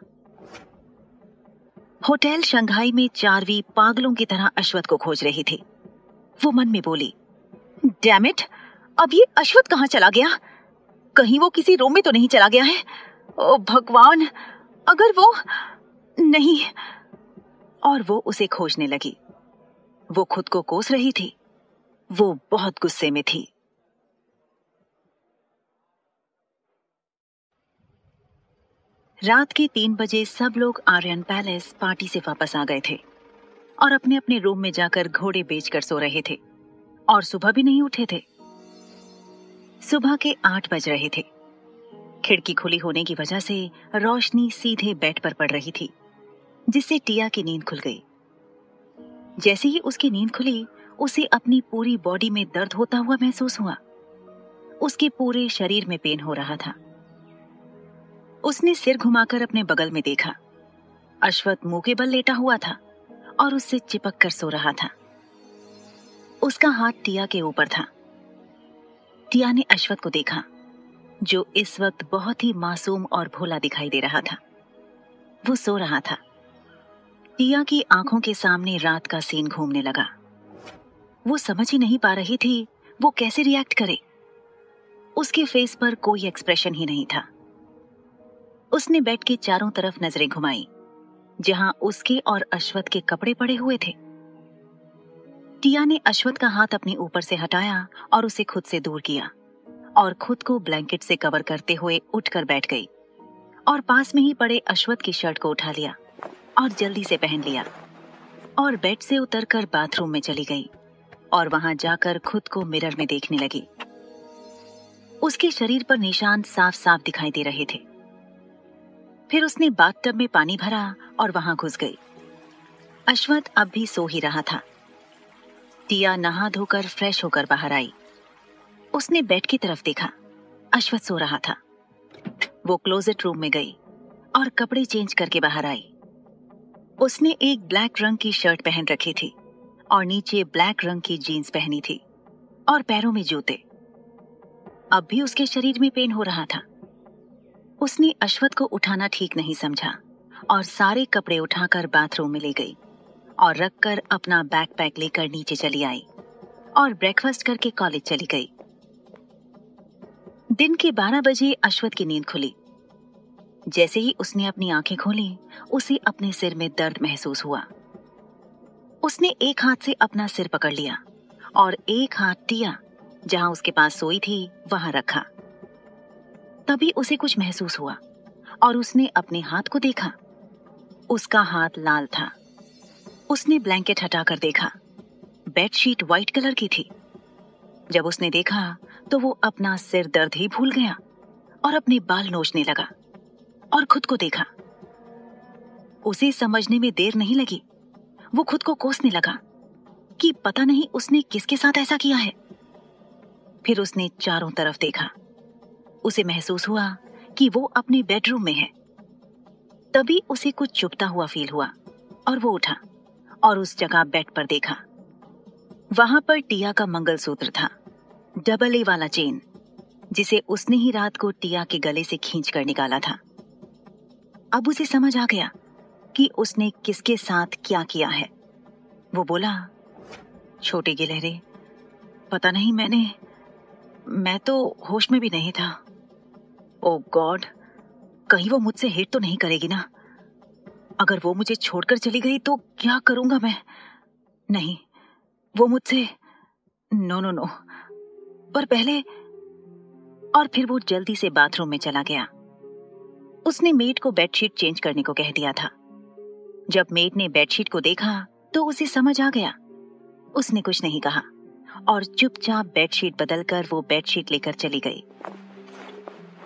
S1: होटल शंघाई में चारवी पागलों की तरह अश्वथ को खोज रही थी। वो मन में बोली, डैम इट, अब ये अश्वथ कहाँ चला गया? कहीं वो किसी रूम में तो नहीं चला गया है? ओ भगवान, अगर वो नहीं। और वो उसे खोजने लगी। वो खुद को कोस रही थी। वो बहुत गुस्से में थी। रात के 3 बजे सब लोग आर्यन पैलेस पार्टी से वापस आ गए थे और अपने अपने रूम में जाकर घोड़े बेचकर सो रहे थे और सुबह भी नहीं उठे थे। सुबह के 8 बज रहे थे। खिड़की खुली होने की वजह से रोशनी सीधे बेड पर पड़ रही थी, जिससे टिया की नींद खुल गई। जैसे ही उसकी नींद खुली, उसे अपनी पूरी बॉडी में दर्द होता हुआ महसूस हुआ। उसके पूरे शरीर में पेन हो रहा था। उसने सिर घुमाकर अपने बगल में देखा। अश्वथ मुंह के बल लेटा हुआ था और उससे चिपक कर सो रहा था। उसका हाथ टिया के ऊपर था। टिया ने अश्वथ को देखा, जो इस वक्त बहुत ही मासूम और भोला दिखाई दे रहा था। वो सो रहा था। टिया की आंखों के सामने रात का सीन घूमने लगा। वो समझ ही नहीं पा रही थी वो कैसे रिएक्ट करे। उसके फेस पर कोई एक्सप्रेशन ही नहीं था। उसने बेड के चारों तरफ नजरें घुमाई, जहां उसके और अश्वथ के कपड़े पड़े हुए थे। टिया ने अश्वथ का हाथ अपने ऊपर से हटाया और उसे खुद से दूर किया और खुद को ब्लैंकेट से कवर करते हुए उठकर बैठ गई और पास में ही पड़े अश्वथ की शर्ट को उठा लिया और जल्दी से पहन लिया और बेड से उतरकर बाथरूम में चली गई और वहां जाकर खुद को मिरर में देखने लगी। उसके शरीर पर निशान साफ साफ दिखाई दे रहे थे। फिर उसने बाथटब में पानी भरा और वहां घुस गई। अश्वथ अब भी सो ही रहा था। टिया नहा धोकर फ्रेश होकर बाहर आई। उसने बेड की तरफ देखा। अश्वथ सो रहा था। वो क्लोजेट रूम में गई और कपड़े चेंज करके बाहर आई। उसने एक ब्लैक रंग की शर्ट पहन रखी थी और नीचे ब्लैक रंग की जीन्स पहनी थी। और पैरों में जूते। अब भी उसके शरीर में पेन हो रहा था। उसने अश्वथ को उठाना ठीक नहीं समझा और सारे कपड़े उठाकर बाथरूम में ले गई और रखकर अपना बैकपैक लेकर नीचे चली आई और ब्रेकफास्ट करके कॉलेज चली गई। दिन के 12 बजे अश्वथ की नींद खुली। जैसे ही उसने अपनी आंखें खोली, उसे अपने सिर में दर्द महसूस हुआ। उसने एक हाथ से अपना सिर पकड़ लिया और एक हाथ टिया, जहां उसके पास सोई थी, वहां रखा। तभी उसे कुछ महसूस हुआ और उसने अपने हाथ को देखा। उसका हाथ लाल था। उसने ब्लैंकेट हटाकर देखा। बेडशीट व्हाइट कलर की थी। जब उसने देखा तो वो अपना सिर दर्द ही भूल गया और अपने बाल नोचने लगा और खुद को देखा। उसे समझने में देर नहीं लगी। वो खुद को कोसने लगा कि पता नहीं उसने किसके साथ ऐसा किया है। फिर उसने चारों तरफ देखा। उसे महसूस हुआ कि वो अपने बेडरूम में है। तभी उसे कुछ चुभता हुआ फील हुआ और वो उठा और उस जगह बेड पर देखा। वहां पर टिया का मंगलसूत्र था, डबल ए वाला चेन, जिसे उसने ही रात को टिया के गले से खींच कर निकाला था। अब उसे समझ आ गया कि उसने किसके साथ क्या किया है। वो बोला, छोटे गिलहरी, पता नहीं, मैं तो होश में भी नहीं था। ओ गॉड, कहीं वो मुझसे हिट तो नहीं करेगी ना? अगर वो मुझे छोड़कर चली गई तो क्या करूंगा मैं? नहीं, वो मुझसे, नो नो नो। पर पहले, और फिर वो जल्दी से बाथरूम में चला गया। उसने मेड को बेडशीट चेंज करने को कह दिया था। जब मेड ने बेडशीट को देखा तो उसे समझ आ गया। उसने कुछ नहीं कहा और चुपचाप बेडशीट बदलकर वो बेडशीट लेकर चली गई।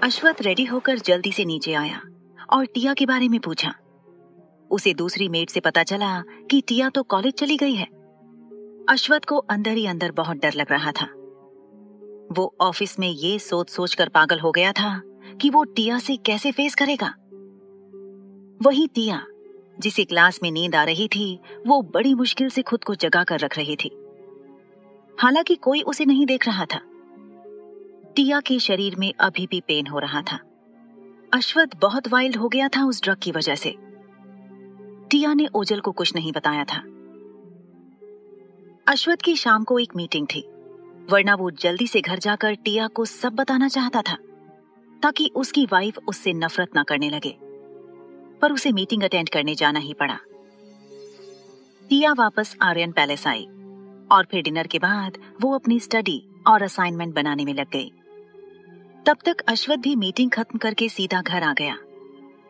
S1: अश्वथ रेडी होकर जल्दी से नीचे आया और टिया के बारे में पूछा। उसे दूसरी मेड से पता चला कि टिया तो कॉलेज चली गई है। अश्वथ को अंदर ही अंदर बहुत डर लग रहा था। वो ऑफिस में ये सोच सोच कर पागल हो गया था कि वो टिया से कैसे फेस करेगा। वही टिया, जिसे क्लास में नींद आ रही थी, वो बड़ी मुश्किल से खुद को जगा कर रख रही थी। हालांकि कोई उसे नहीं देख रहा था। टिया के शरीर में अभी भी पेन हो रहा था। अश्वथ बहुत वाइल्ड हो गया था उस ड्रग की वजह से। टिया ने ओजल को कुछ नहीं बताया था। अश्वथ की शाम को एक मीटिंग थी, वरना वो जल्दी से घर जाकर टिया को सब बताना चाहता था ताकि उसकी वाइफ उससे नफरत ना करने लगे। पर उसे मीटिंग अटेंड करने जाना ही पड़ा। टिया वापस आर्यन पैलेस आई और फिर डिनर के बाद वो अपनी स्टडी और असाइनमेंट बनाने में लग गई। तब तक अश्वथ भी मीटिंग खत्म करके सीधा घर आ गया,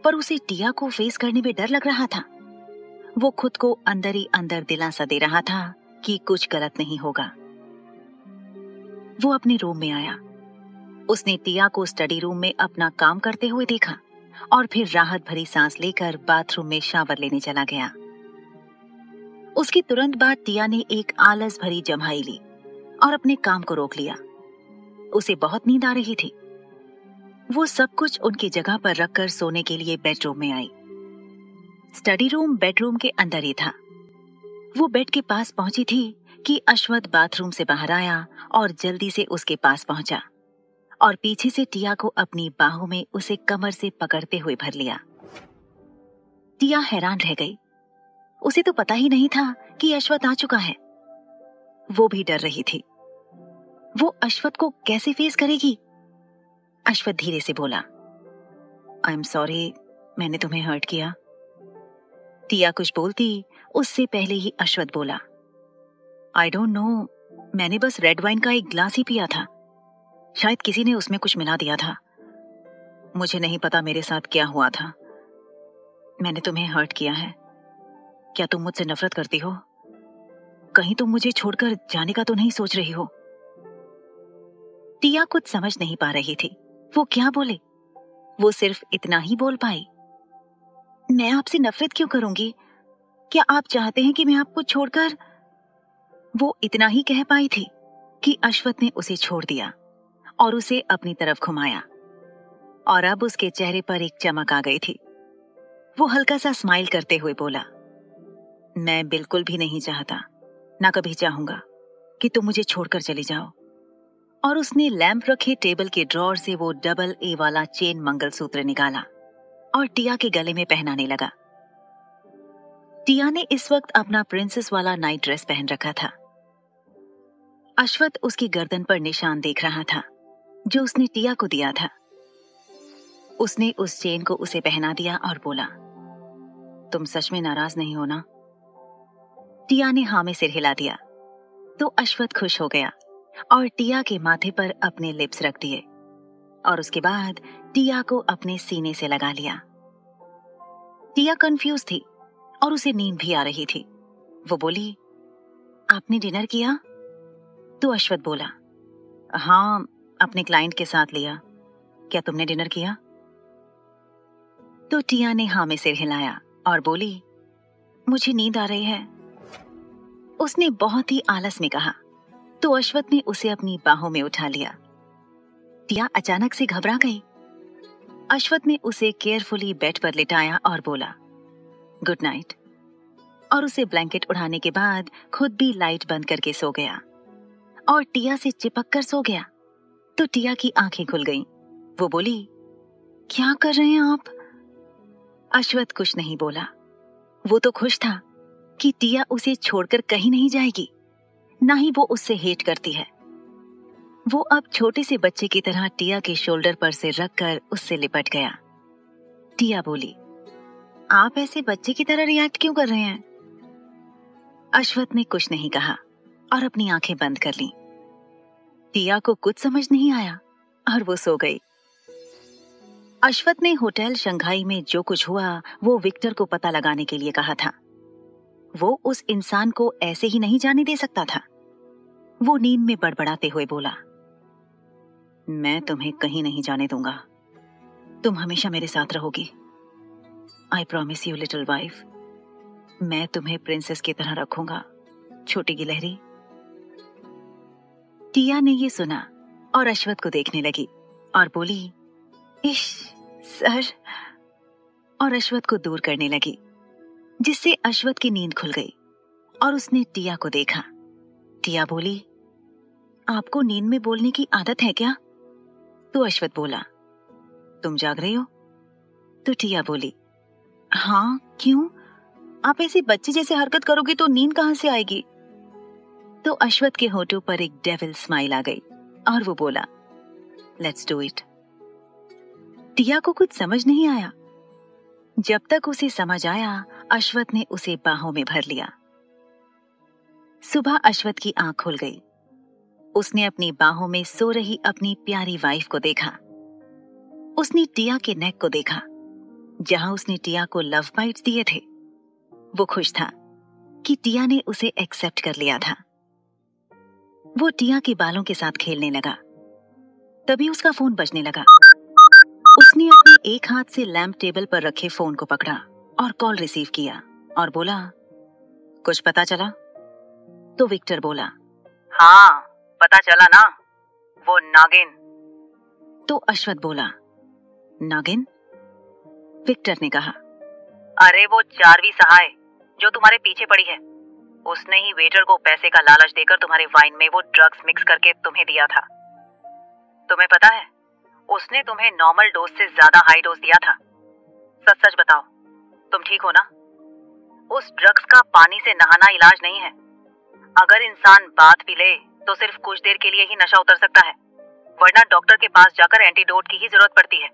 S1: पर उसे टिया को फेस करने में डर लग रहा था। वो खुद को अंदर ही अंदर दिलासा दे रहा था कि कुछ गलत नहीं होगा। वो अपने रूम में आया। उसने टिया को स्टडी रूम में अपना काम करते हुए देखा और फिर राहत भरी सांस लेकर बाथरूम में शावर लेने चला गया। उसके तुरंत बाद टिया ने एक आलस भरी जम्हाई ली और अपने काम को रोक लिया। उसे बहुत नींद आ रही थी। वो सब कुछ उनकी जगह पर रखकर सोने के लिए बेडरूम में आई। स्टडी रूम बेडरूम के अंदर ही था। वो बेड के पास पहुंची थी कि अश्वथ बाथरूम से बाहर आया और जल्दी से उसके पास पहुंचा और पीछे से टिया को अपनी बाहों में उसे कमर से पकड़ते हुए भर लिया। टिया हैरान रह गई। उसे तो पता ही नहीं था कि अश्वथ आ चुका है। वो भी डर रही थी। वो अश्वथ को कैसे फेस करेगी? अश्वथ धीरे से बोला, आई एम सॉरी, मैंने तुम्हें हर्ट किया। टिया कुछ बोलती उससे पहले ही अश्वथ बोला, आई डोंट नो, मैंने बस रेड वाइन का एक ग्लास ही पिया था। शायद किसी ने उसमें कुछ मिला दिया था। मुझे नहीं पता मेरे साथ क्या हुआ था। मैंने तुम्हें हर्ट किया है। क्या तुम मुझसे नफरत करती हो? कहीं तुम मुझे छोड़कर जाने का तो नहीं सोच रही हो? टिया कुछ समझ नहीं पा रही थी। वो क्या बोले? वो सिर्फ इतना ही बोल पाई, मैं आपसे नफरत क्यों करूंगी? क्या आप चाहते हैं कि मैं आपको छोड़कर? वो इतना ही कह पाई थी कि अश्वथ ने उसे छोड़ दिया और उसे अपनी तरफ घुमाया और अब उसके चेहरे पर एक चमक आ गई थी। वो हल्का सा स्माइल करते हुए बोला, मैं बिल्कुल भी नहीं चाहता, ना कभी चाहूंगा कि तुम मुझे छोड़कर चली जाओ। और उसने लैंप रखे टेबल के ड्रॉर से वो डबल ए वाला चेन मंगलसूत्र निकाला और टिया के गले में पहनाने लगा। टिया ने इस वक्त अपना प्रिंसेस वाला नाइट ड्रेस पहन रखा था। अश्वथ उसकी गर्दन पर निशान देख रहा था जो उसने टिया को दिया था। उसने उस चेन को उसे पहना दिया और बोला, तुम सच में नाराज नहीं हो ना? टिया ने हाँ में सिर हिला दिया तो अश्वथ खुश हो गया और टिया के माथे पर अपने लिप्स रख दिए और उसके बाद टिया को अपने सीने से लगा लिया। टिया कंफ्यूज थी और उसे नींद भी आ रही थी। वो बोली, आपने डिनर किया? तो अश्वथ बोला, हाँ, अपने क्लाइंट के साथ लिया। क्या तुमने डिनर किया? तो टिया ने हाँ में सिर हिलाया और बोली, मुझे नींद आ रही है। उसने बहुत ही आलस में कहा तो अश्वथ ने उसे अपनी बाहों में उठा लिया। टिया अचानक से घबरा गई। अश्वथ ने उसे केयरफुली बेड पर लिटाया और बोला, गुड नाइट, और उसे ब्लैंकेट उड़ाने के बाद खुद भी लाइट बंद करके सो गया और टिया से चिपक कर सो गया। तो टिया की आंखें खुल गईं। वो बोली, क्या कर रहे हैं आप? अश्वथ कुछ नहीं बोला। वो तो खुश था कि टिया उसे छोड़कर कहीं नहीं जाएगी, ना ही वो उससे हेट करती है। वो अब छोटे से बच्चे की तरह टिया के शोल्डर पर सिर रखकर उससे लिपट गया। टिया बोली, आप ऐसे बच्चे की तरह रिएक्ट क्यों कर रहे हैं? अश्वथ ने कुछ नहीं कहा और अपनी आंखें बंद कर लीं। टिया को कुछ समझ नहीं आया और वो सो गई। अश्वथ ने होटल शंघाई में जो कुछ हुआ वो विक्टर को पता लगाने के लिए कहा था। वो उस इंसान को ऐसे ही नहीं जाने दे सकता था। वो नींद में बड़बड़ाते हुए बोला, मैं तुम्हें कहीं नहीं जाने दूंगा। तुम हमेशा मेरे साथ रहोगी। I promise you little wife. मैं तुम्हें प्रिंसेस की तरह रखूंगा, छोटी गिलहरी। टिया ने ये सुना और अश्वथ को देखने लगी और बोली, इश सर, और अश्वथ को दूर करने लगी, जिससे अश्वथ की नींद खुल गई और उसने टिया को देखा। टिया बोली, आपको नींद में बोलने की आदत है क्या? तो अश्वथ बोला, तुम जाग रही हो? तो टिया बोली, हाँ, क्यों? आप ऐसे बच्चे जैसे हरकत करोगी तो नींद कहां से आएगी? तो अश्वथ के होठों पर एक डेविल स्माइल आ गई और वो बोला, लेट्स डू इट। टिया को कुछ समझ नहीं आया। जब तक उसे समझ आया, अश्वथ ने उसे बाहों में भर लिया। सुबह अश्वथ की आंख खुल गई। उसने अपनी बाहों में सो रही अपनी प्यारी वाइफ को देखा। उसने टिया के नेक को देखा, जहां उसने टिया को लव बाइट्स दिए थे। वो खुश था कि टिया ने उसे एक्सेप्ट कर लिया था। वो टिया के बालों के साथ खेलने लगा। तभी उसका फोन बजने लगा। उसने अपने एक हाथ से लैंप टेबल पर रखे फोन को पकड़ा और कॉल रिसीव किया और बोला, कुछ पता चला? तो विक्टर बोला, हाँ, पता चला ना, वो नागिन। तो अश्वथ बोला, नागिन? विक्टर ने कहा, अरे वो चारवी सहाय जो तुम्हारे पीछे पड़ी है, उसने ही वेटर को पैसे का लालच देकर तुम्हारे वाइन में वो ड्रग्स मिक्स करके तुम्हें दिया था। तुम्हें पता है, उसने तुम्हें नॉर्मल डोज से ज्यादा हाई डोज दिया था। सच सच बताओ, तुम ठीक हो ना? उस ड्रग्स का पानी से नहाना इलाज नहीं है। अगर इंसान बात पी ले तो सिर्फ कुछ देर के लिए ही नशा उतर सकता है, वरना डॉक्टर के पास जाकर एंटीडोट की ही जरूरत पड़ती है।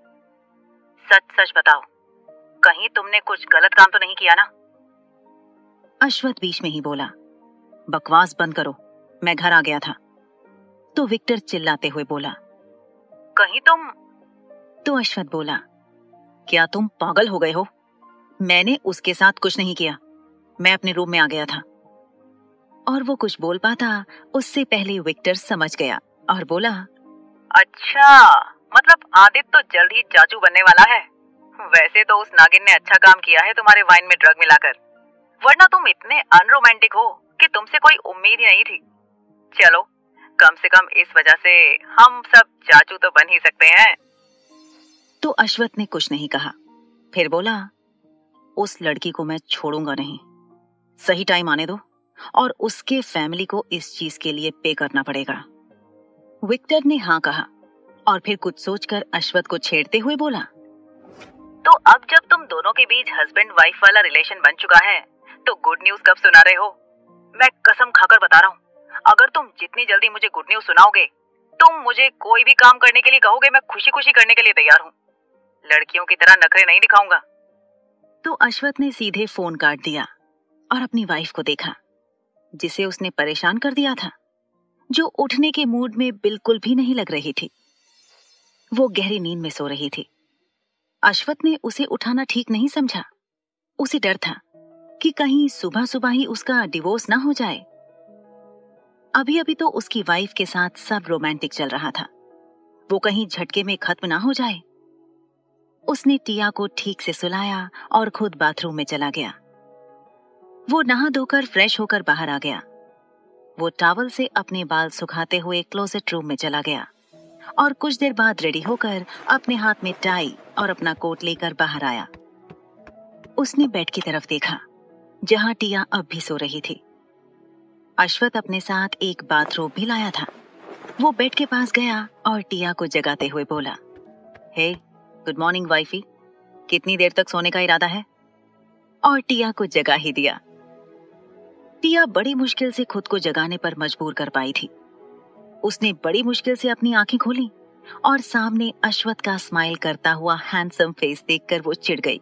S1: सच सच बताओ, कहीं तुमने कुछ गलत काम तो नहीं किया ना? अश्वथ बीच में ही बोला, बकवास बंद करो, मैं घर आ गया था। तो विक्टर चिल्लाते हुए बोला, कहीं तुम? तो अश्वथ बोला, क्या तुम पागल हो गए हो? मैंने उसके साथ कुछ नहीं किया, मैं अपने रूम में आ गया था। और वो कुछ बोल पाता उससे पहले विक्टर समझ गया और बोला, अच्छा, मतलब आदित्य तो जल्द ही चाचू बनने वाला है। वैसे तो उस नागिन ने अच्छा काम किया है तुम्हारे वाइन में ड्रग मिलाकर, वरना तुम इतने अनरोमांटिक हो कि तुमसे कोई उम्मीद ही नहीं थी। चलो, कम से कम इस वजह से हम सब चाचू तो बन ही सकते हैं। तो अश्वथ ने कुछ नहीं कहा, फिर बोला, उस लड़की को मैं छोड़ूंगा नहीं। सही टाइम आने दो, और उसके फैमिली को इस चीज के लिए पे करना पड़ेगा। विक्टर ने हाँ कहा और फिर कुछ सोचकर अश्वथ को छेड़ते हुए बोला, तो अब जब तुम दोनों के बीच हस्बैंड वाइफ वाला रिलेशन बन चुका है तो गुड न्यूज कब सुना रहे हो? मैं कसम खाकर बता रहा हूँ, अगर तुम जितनी जल्दी मुझे गुड न्यूज सुनाओगे, तुम मुझे कोई भी काम करने के लिए कहोगे, मैं खुशी खुशी करने के लिए तैयार हूँ। लड़कियों की तरह नखरे नहीं दिखाऊंगा। तो अश्वथ ने सीधे फोन काट दिया और अपनी वाइफ को देखा, जिसे उसने परेशान कर दिया था, जो उठने के मूड में बिल्कुल भी नहीं लग रही थी। वो गहरी नींद में सो रही थी। अश्वथ ने उसे उठाना ठीक नहीं समझा। उसे डर था कि कहीं सुबह सुबह ही उसका डिवोर्स ना हो जाए। अभी अभी तो उसकी वाइफ के साथ सब रोमांटिक चल रहा था, वो कहीं झटके में खत्म ना हो जाए। उसने टिया को ठीक से सुलाया और खुद बाथरूम में चला गया। वो नहा धोकर फ्रेश होकर बाहर आ गया। वो टॉवल से अपने बाल सुखाते हुए क्लोजेट रूम में चला गया और कुछ देर बाद रेडी होकर अपने हाथ में टाई और अपना कोट लेकर बाहर आया। उसने बेड की तरफ देखा जहां टिया अब भी सो रही थी। अश्वथ अपने साथ एक बाथरोब भी लाया था। वो बेड के पास गया और टिया को जगाते हुए बोला, हे गुड मॉर्निंग वाइफी, कितनी देर तक सोने का इरादा है? और टिया को जगा ही दिया। टिया बड़ी मुश्किल से खुद को जगाने पर मजबूर कर पाई थी। उसने बड़ी मुश्किल से अपनी आंखें खोली और सामने अश्वथ का स्माइल करता हुआ हैंडसम फेस देखकर वो चिढ़ गई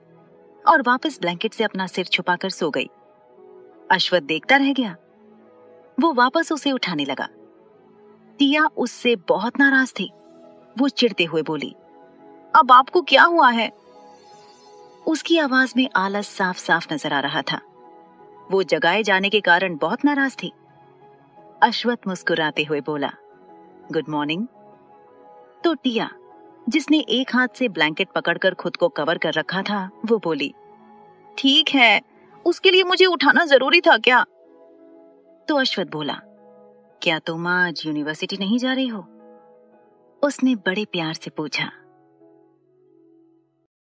S1: और वापस ब्लैंकेट से अपना सिर छुपाकर सो गई। अश्वथ देखता रह गया। वो वापस उसे उठाने लगा। टिया उससे बहुत नाराज थी। वो चिढ़ते हुए बोली, अब आपको क्या हुआ है? उसकी आवाज में आलस साफ साफ नजर आ रहा था। वो जगाए जाने के कारण बहुत नाराज थी। अश्वथ मुस्कुराते हुए बोला, गुड मॉर्निंग। तो टिया, जिसने एक हाथ से ब्लैंकेट पकड़कर खुद को कवर कर रखा था, वो बोली, ठीक है, उसके लिए मुझे उठाना जरूरी था क्या? तो अश्वथ बोला, क्या तुम आज यूनिवर्सिटी नहीं जा रही हो? उसने बड़े प्यार से पूछा।